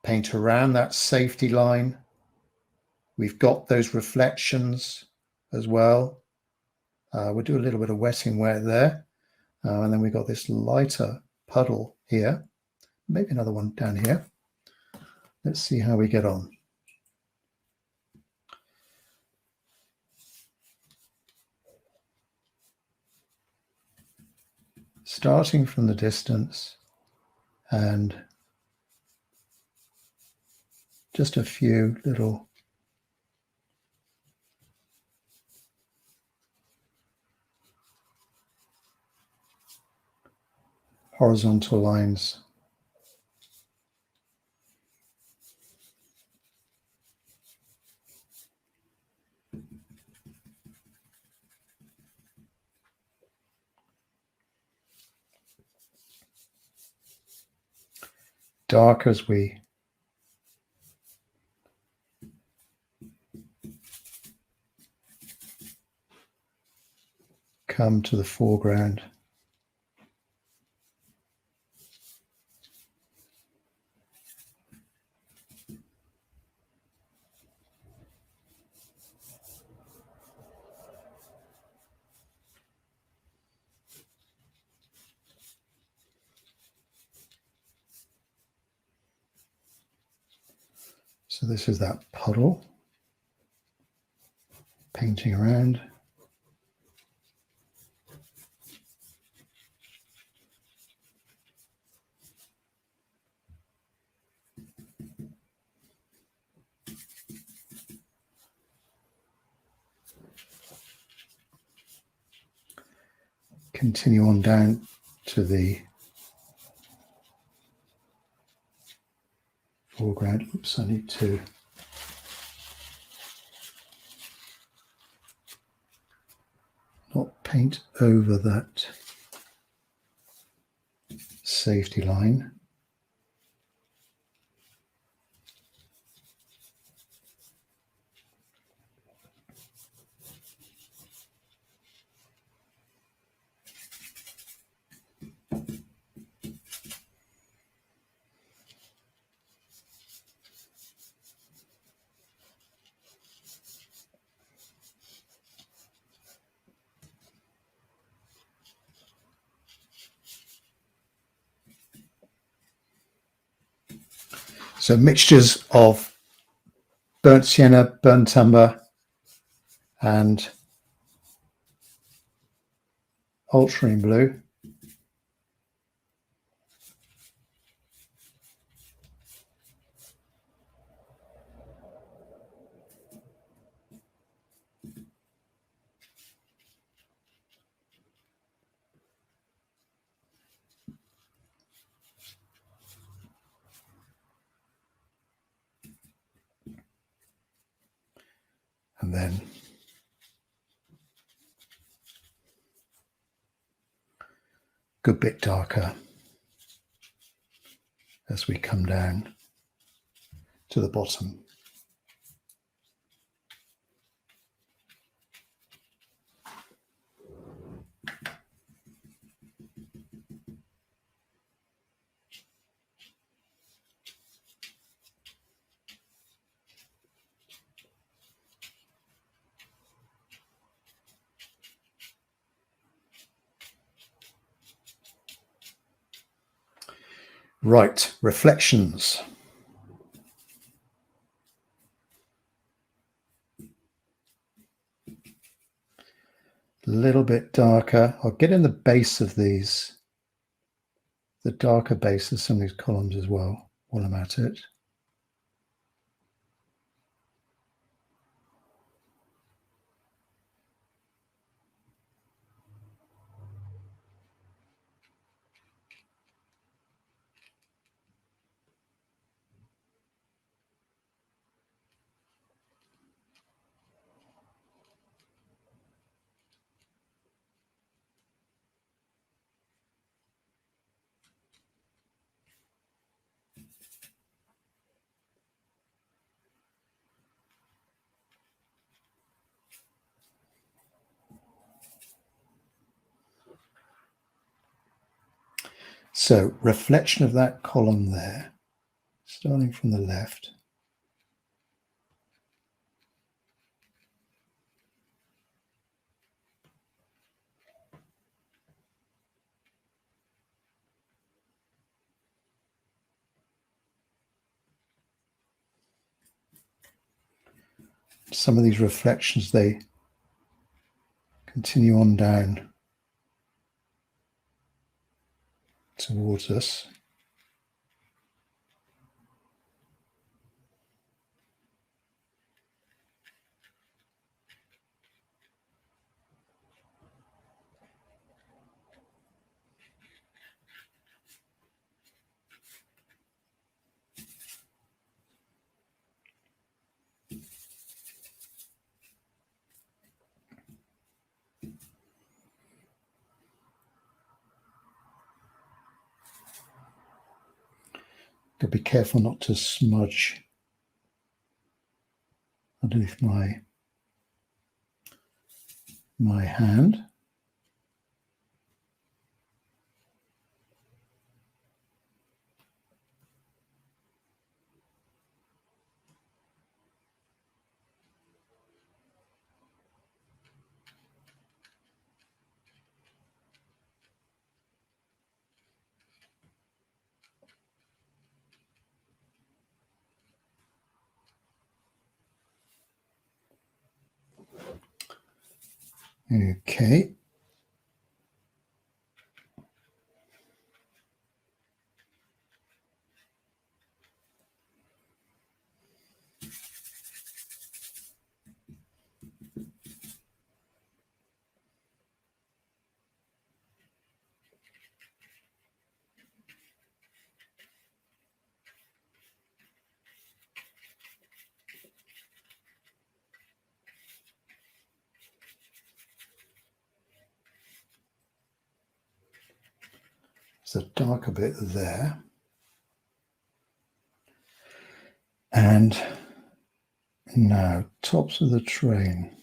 Paint around that safety line. We've got those reflections as well. We'll do a little bit of wetting wet there. And then we've got this lighter puddle here. Maybe another one down here. Let's see how we get on. Starting from the distance and just a few little horizontal lines. Dark as we come to the foreground. So this is that puddle, painting around. Continue on down to the foreground. Oops, I need to not paint over that safety line. So mixtures of burnt sienna, burnt umber, and ultramarine blue. And then good bit darker as we come down to the bottom. Right, reflections. A little bit darker. I'll get in the base of these, the darker base of some of these columns as well while I'm at it. So reflection of that column there, starting from the left. Some of these reflections, they continue on down towards us. Got to be careful not to smudge underneath my hand. Okay. the darker bit there. And now tops of the train.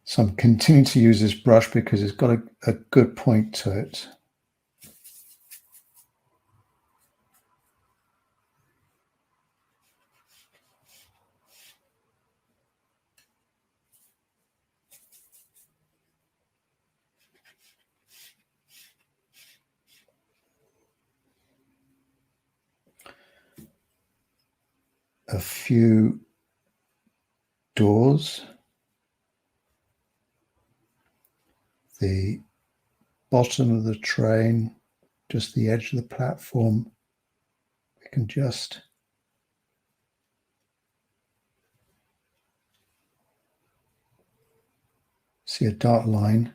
So I'm continuing to use this brush because it's got a good point to it. A few doors. The bottom of the train, just the edge of the platform. We can just see a dark line.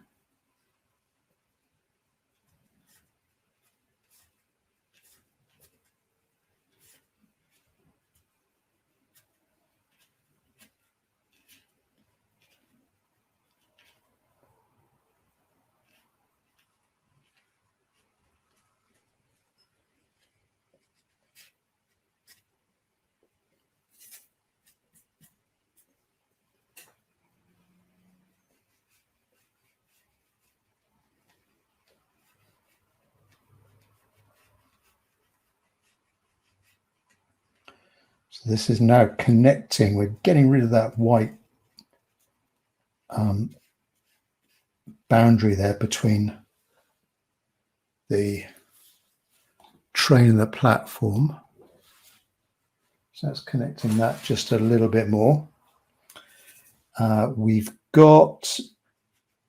So this is now connecting. We're getting rid of that white boundary there between the train and the platform. So that's connecting that just a little bit more. We've got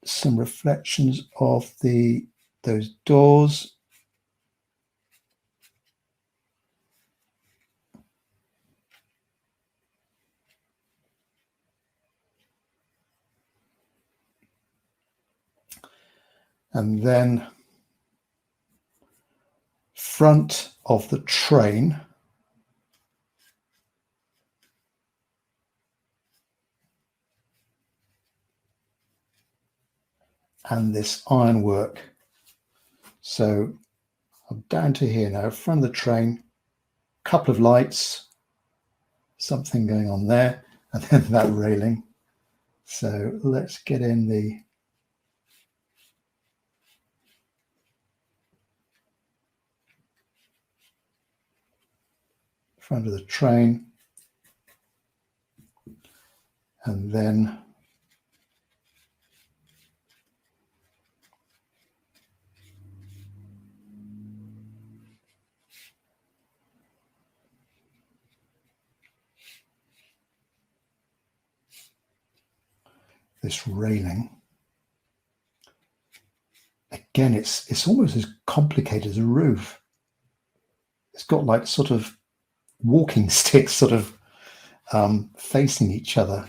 some reflections of those doors. And then front of the train. And this ironwork. So I'm down to here now, front of the train, couple of lights, something going on there, and then that railing. So let's get in the front of the train, and then this railing. Again, it's almost as complicated as a roof. It's got like sort of walking sticks sort of facing each other.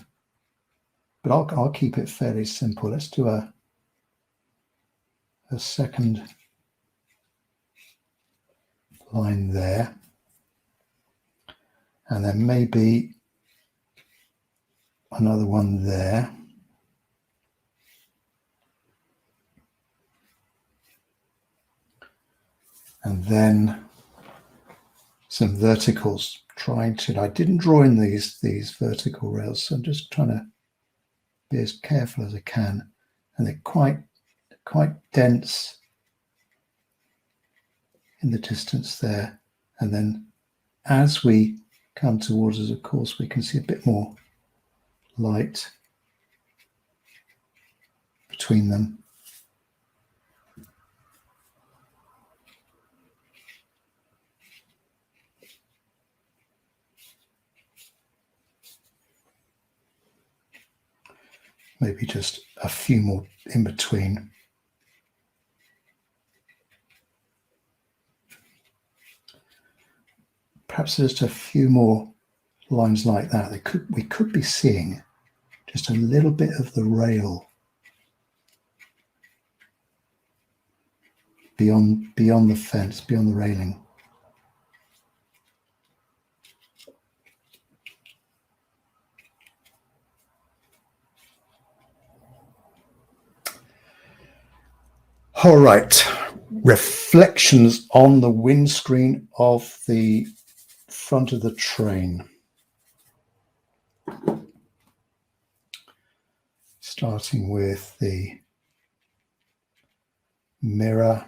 But I'll keep it fairly simple. Let's do a second line there. And then maybe another one there. And then some verticals, I didn't draw in these vertical rails, so I'm just trying to be as careful as I can. And they're quite dense in the distance there. And then as we come towards us, of course, we can see a bit more light between them. Maybe just a few more in between. Perhaps just a few more lines like that. We could be seeing just a little bit of the rail beyond the fence, beyond the railing. All right, reflections on the windscreen of the front of the train. Starting with the mirror.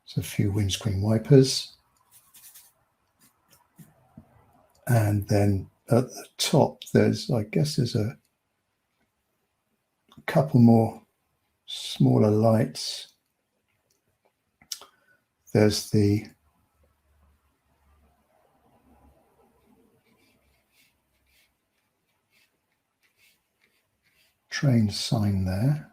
So a few windscreen wipers. And then at the top, I guess there's a couple more smaller lights. There's the train sign there.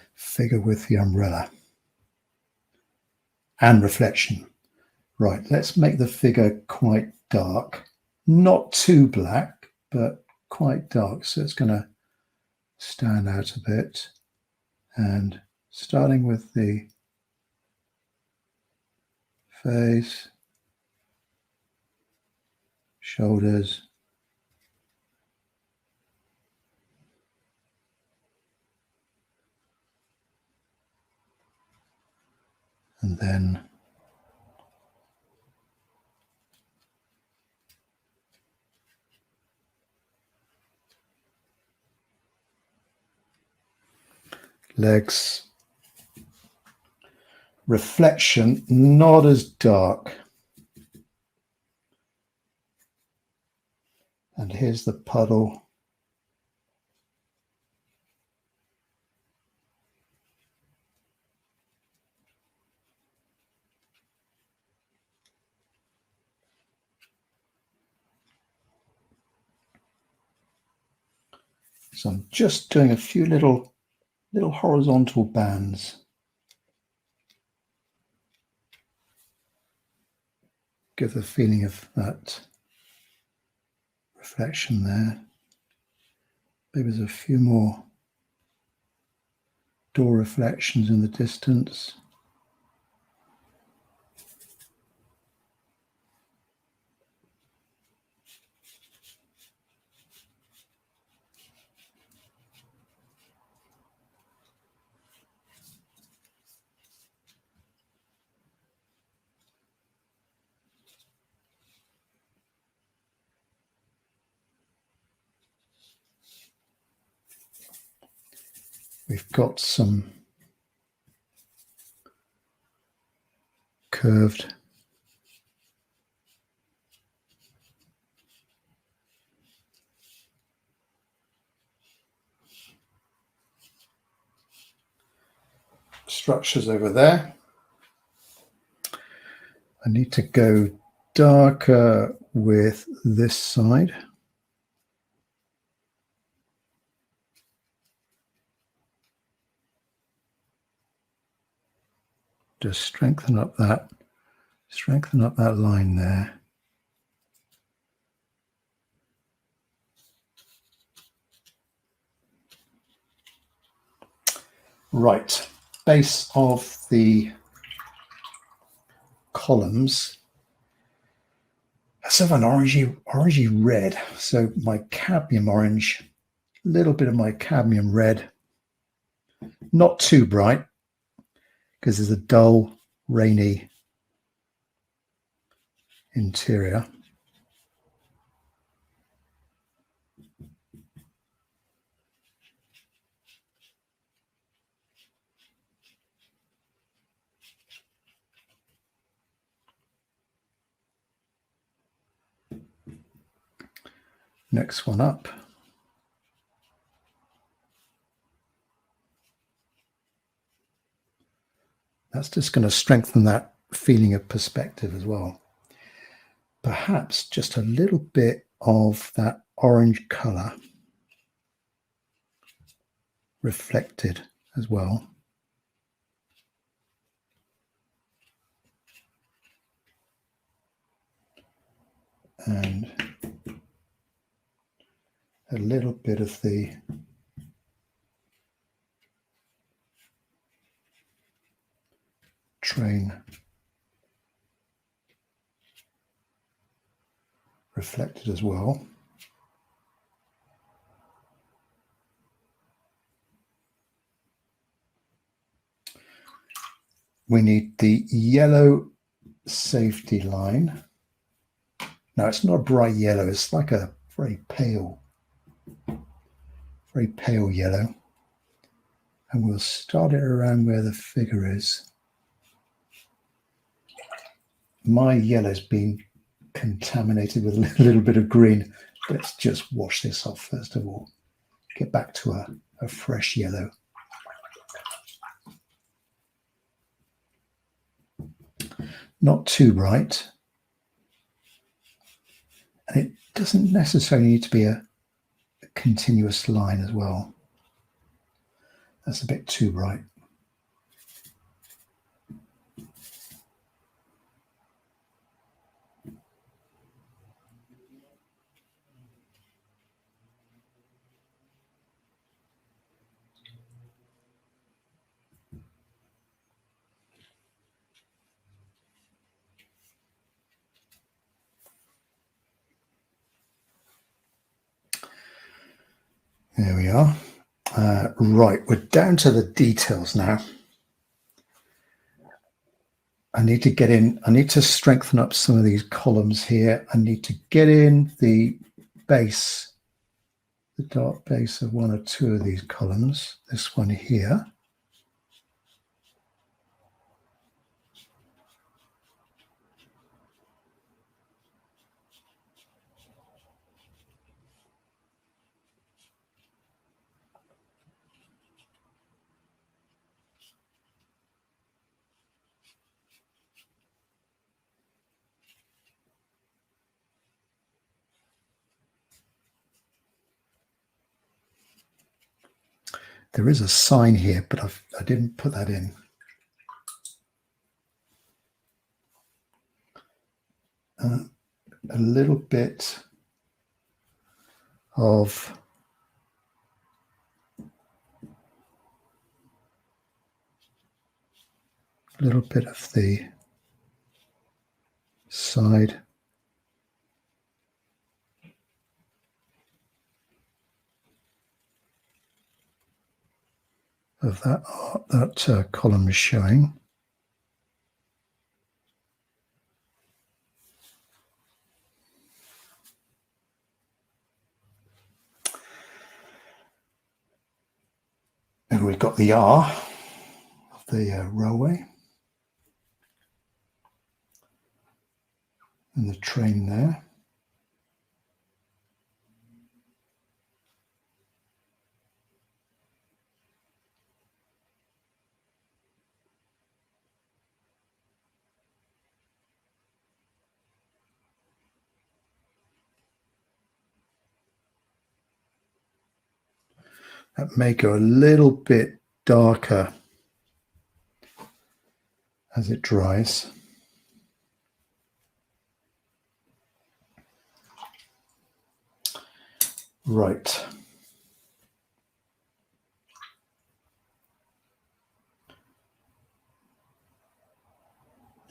Figure with the umbrella and reflection. Right, let's make the figure quite dark, not too black, but quite dark. So it's going to stand out a bit. And starting with the face, shoulders, and then legs. Reflection, not as dark. And here's the puddle. So I'm just doing a few little horizontal bands. Give the feeling of that reflection there. Maybe there's a few more door reflections in the distance. We've got some curved structures over there. I need to go darker with this side. Just strengthen up that line there. Right, base of the columns. That's sort of an orangey red. So my cadmium orange, a little bit of my cadmium red, not too bright because there's a dull, rainy interior. Next one up. That's just going to strengthen that feeling of perspective as well. Perhaps just a little bit of that orange colour reflected as well. And a little bit of the train reflected as well. We need the yellow safety line. Now it's not a bright yellow, it's like a very pale yellow. And we'll start it around where the figure is. My yellow's been contaminated with a little bit of green. Let's just wash this off first of all. Get back to a fresh yellow. Not too bright. And it doesn't necessarily need to be a continuous line as well. That's a bit too bright. There we are. Right, we're down to the details now. I need to strengthen up some of these columns here. I need to get in the base, the dark base of one or two of these columns. This one here. There is a sign here, but I didn't put that in. A little bit of the side of that column is showing. And we've got the R of the railway and the train there. That may go a little bit darker as it dries. Right.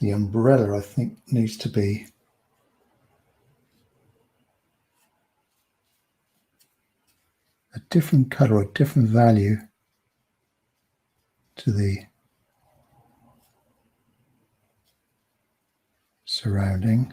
The umbrella, I think, needs to be a different color, a different value to the surrounding.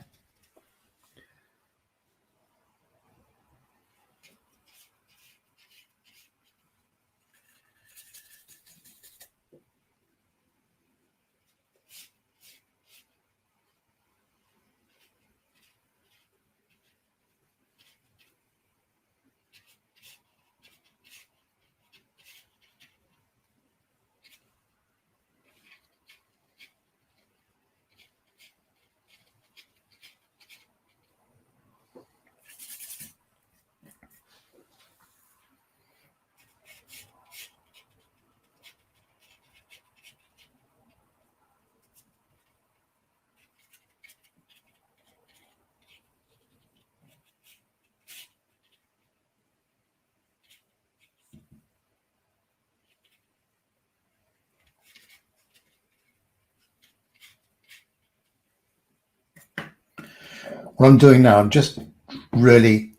what I'm doing now, I'm just really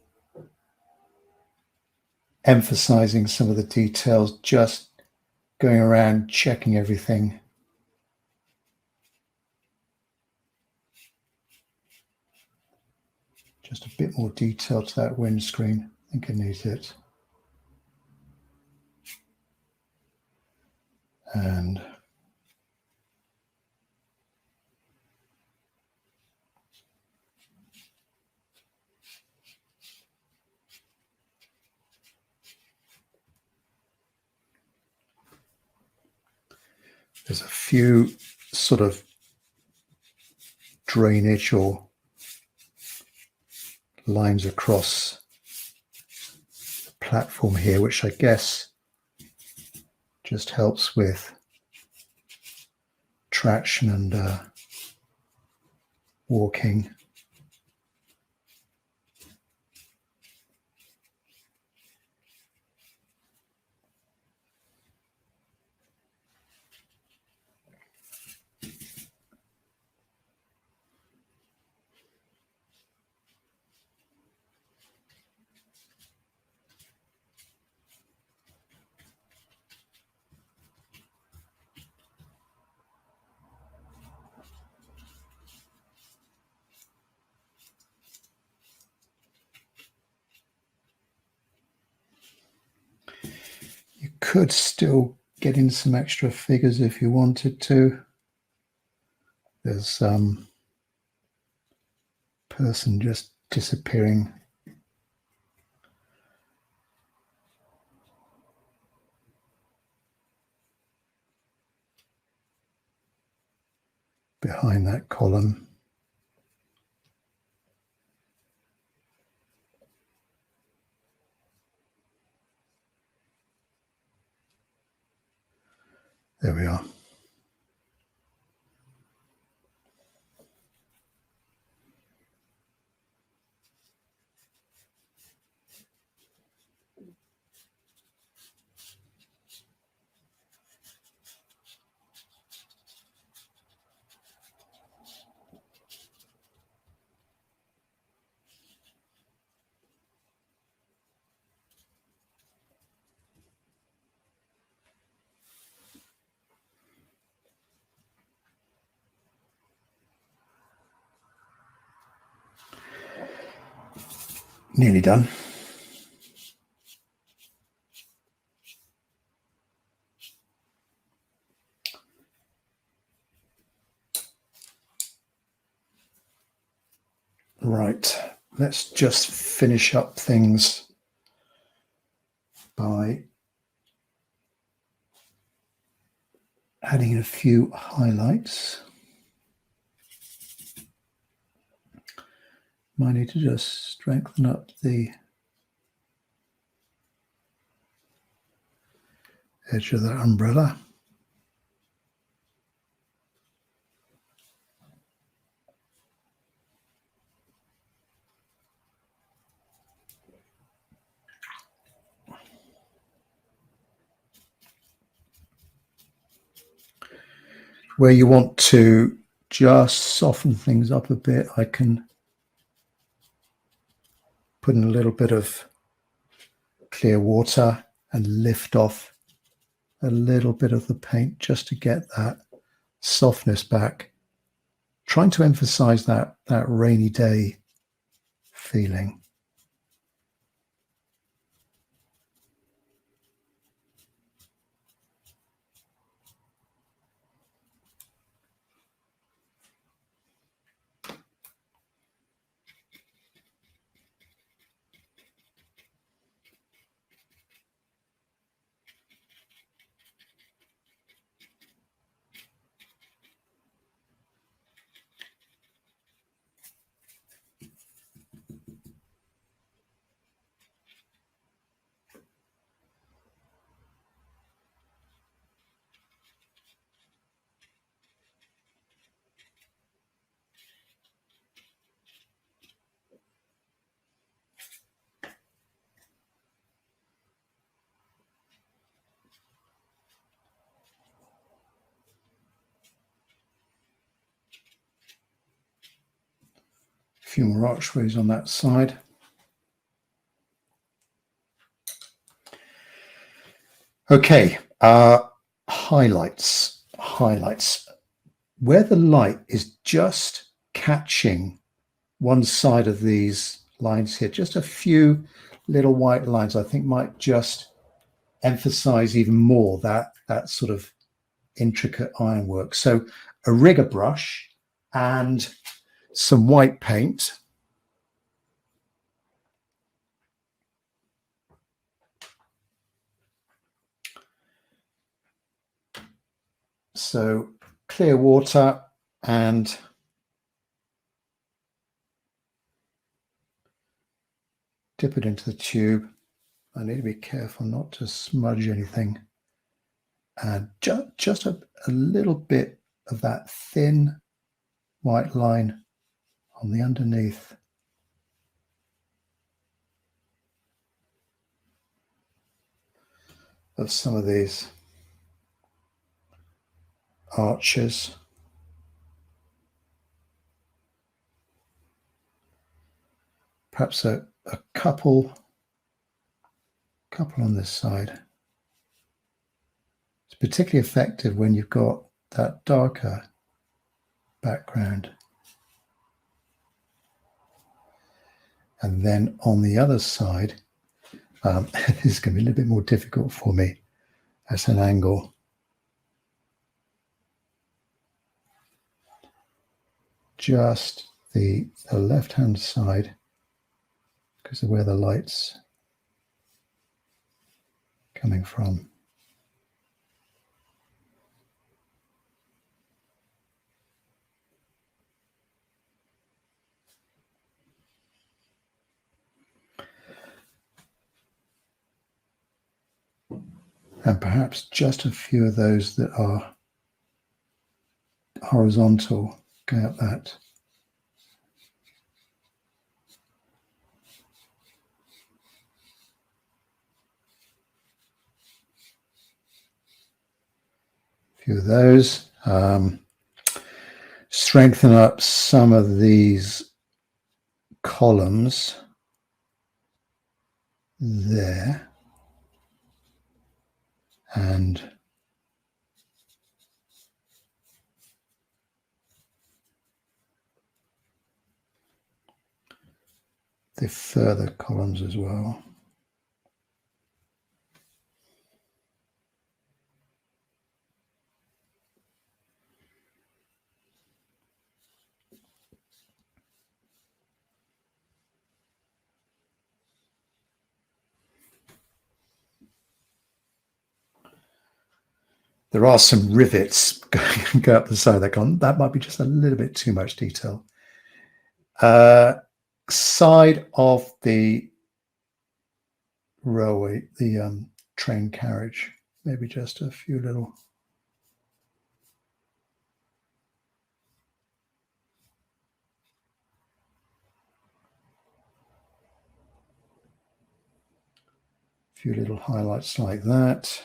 emphasizing some of the details, just going around checking everything. Just a bit more detail to that windscreen. I think I need it. And there's a few sort of drainage or lines across the platform here, which I guess just helps with traction and walking. You could still get in some extra figures if you wanted to. There's person just disappearing. Behind that column. There we are. Nearly done. Right, let's just finish up things by adding in a few highlights. Might need to just strengthen up the edge of that umbrella. Where you want to just soften things up a bit, I can put in a little bit of clear water and lift off a little bit of the paint just to get that softness back. Trying to emphasize that rainy day feeling. few more archways on that side. Okay, highlights. Where the light is just catching one side of these lines here, just a few little white lines, I think might just emphasize even more that sort of intricate ironwork. So a rigger brush and some white paint. So clear water and dip it into the tube. I need to be careful not to smudge anything. And just a little bit of that thin white line on the underneath. Of some of these arches. Perhaps a couple on this side. It's particularly effective when you've got that darker background. And then on the other side, this is going to be a little bit more difficult for me at an angle. Just the left-hand side, because of where the light's coming from. And perhaps just a few of those that are horizontal, going up that. A few of those. Strengthen up some of these columns there. And the further columns as well. There are some rivets going up the side of that column. That might be just a little bit too much detail. Side of the railway, the train carriage, maybe just a few little. Few little highlights like that.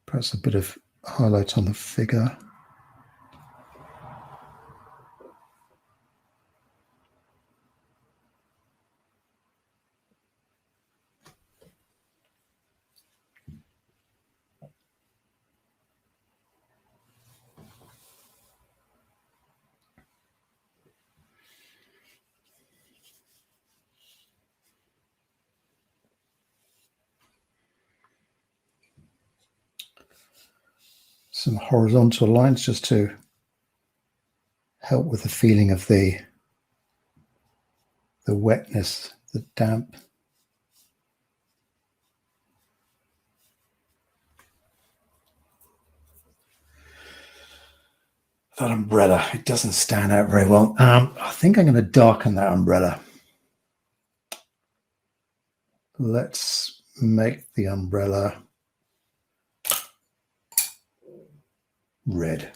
Perhaps a bit of highlight on the figure. Some horizontal lines just to help with the feeling of the wetness, the damp. That umbrella, it doesn't stand out very well. I think I'm going to darken that umbrella. Let's make the umbrella red.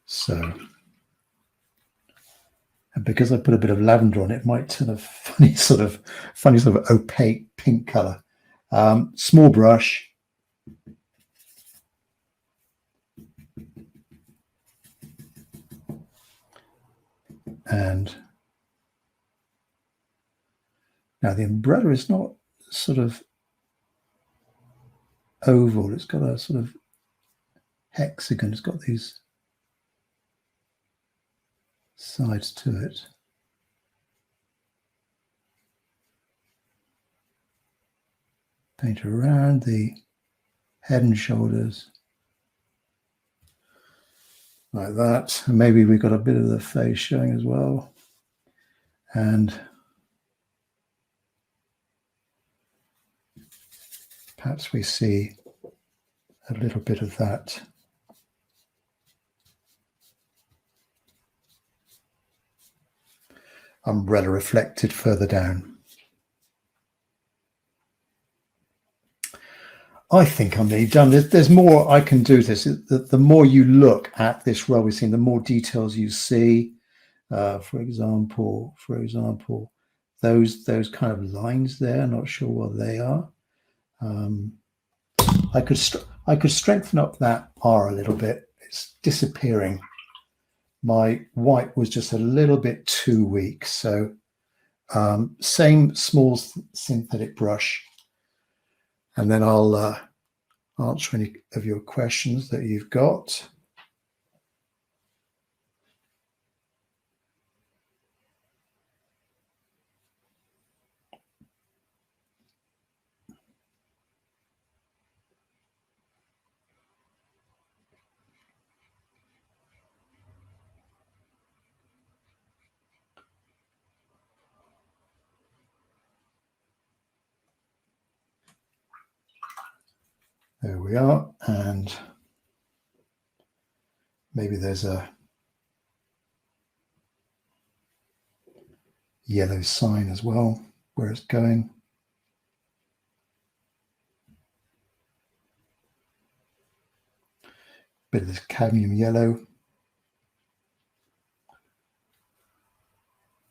So, and because I put a bit of lavender on it, it might turn a funny sort of opaque pink color. Small brush. And now the umbrella is not sort of oval, it's got a sort of hexagon, it's got these sides to it. Paint around the head and shoulders like that. And maybe we've got a bit of the face showing as well. And perhaps we see a little bit of that umbrella reflected further down. I think I'm nearly done. There's more I can do this. The more you look at this row we've seen, the more details you see. For example, those kind of lines there, not sure what they are. I could strengthen up that R a little bit. It's disappearing. My white was just a little bit too weak. So same small synthetic brush. And then I'll answer any of your questions that you've got. There we are, and maybe there's a yellow sign as well where it's going. Bit of this cadmium yellow,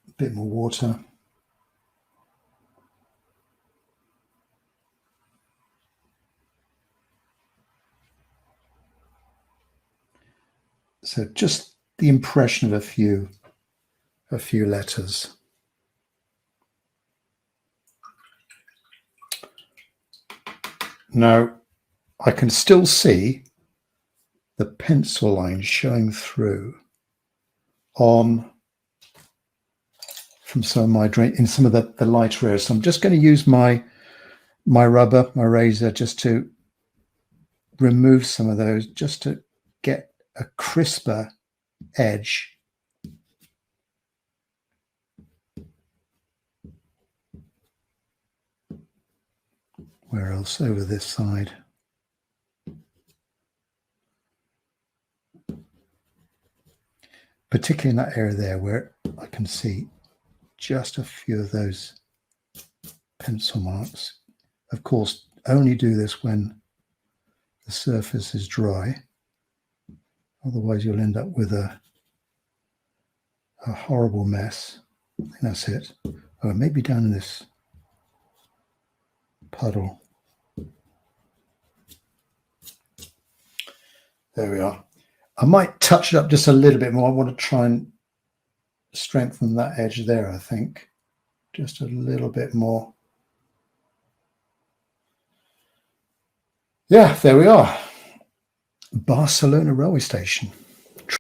a bit more water. So just the impression of a few letters. Now, I can still see the pencil line showing through from some of my in some of the lighter areas. So I'm just going to use my razor, just to remove some of those, just to get a crisper edge. Where else? Over this side. Particularly in that area there where I can see just a few of those pencil marks. Of course, only do this when the surface is dry. Otherwise, you'll end up with a horrible mess. I think that's it. Oh, maybe down in this puddle. There we are. I might touch it up just a little bit more. I want to try and strengthen that edge there, I think. Just a little bit more. Yeah, there we are. Barcelona railway station.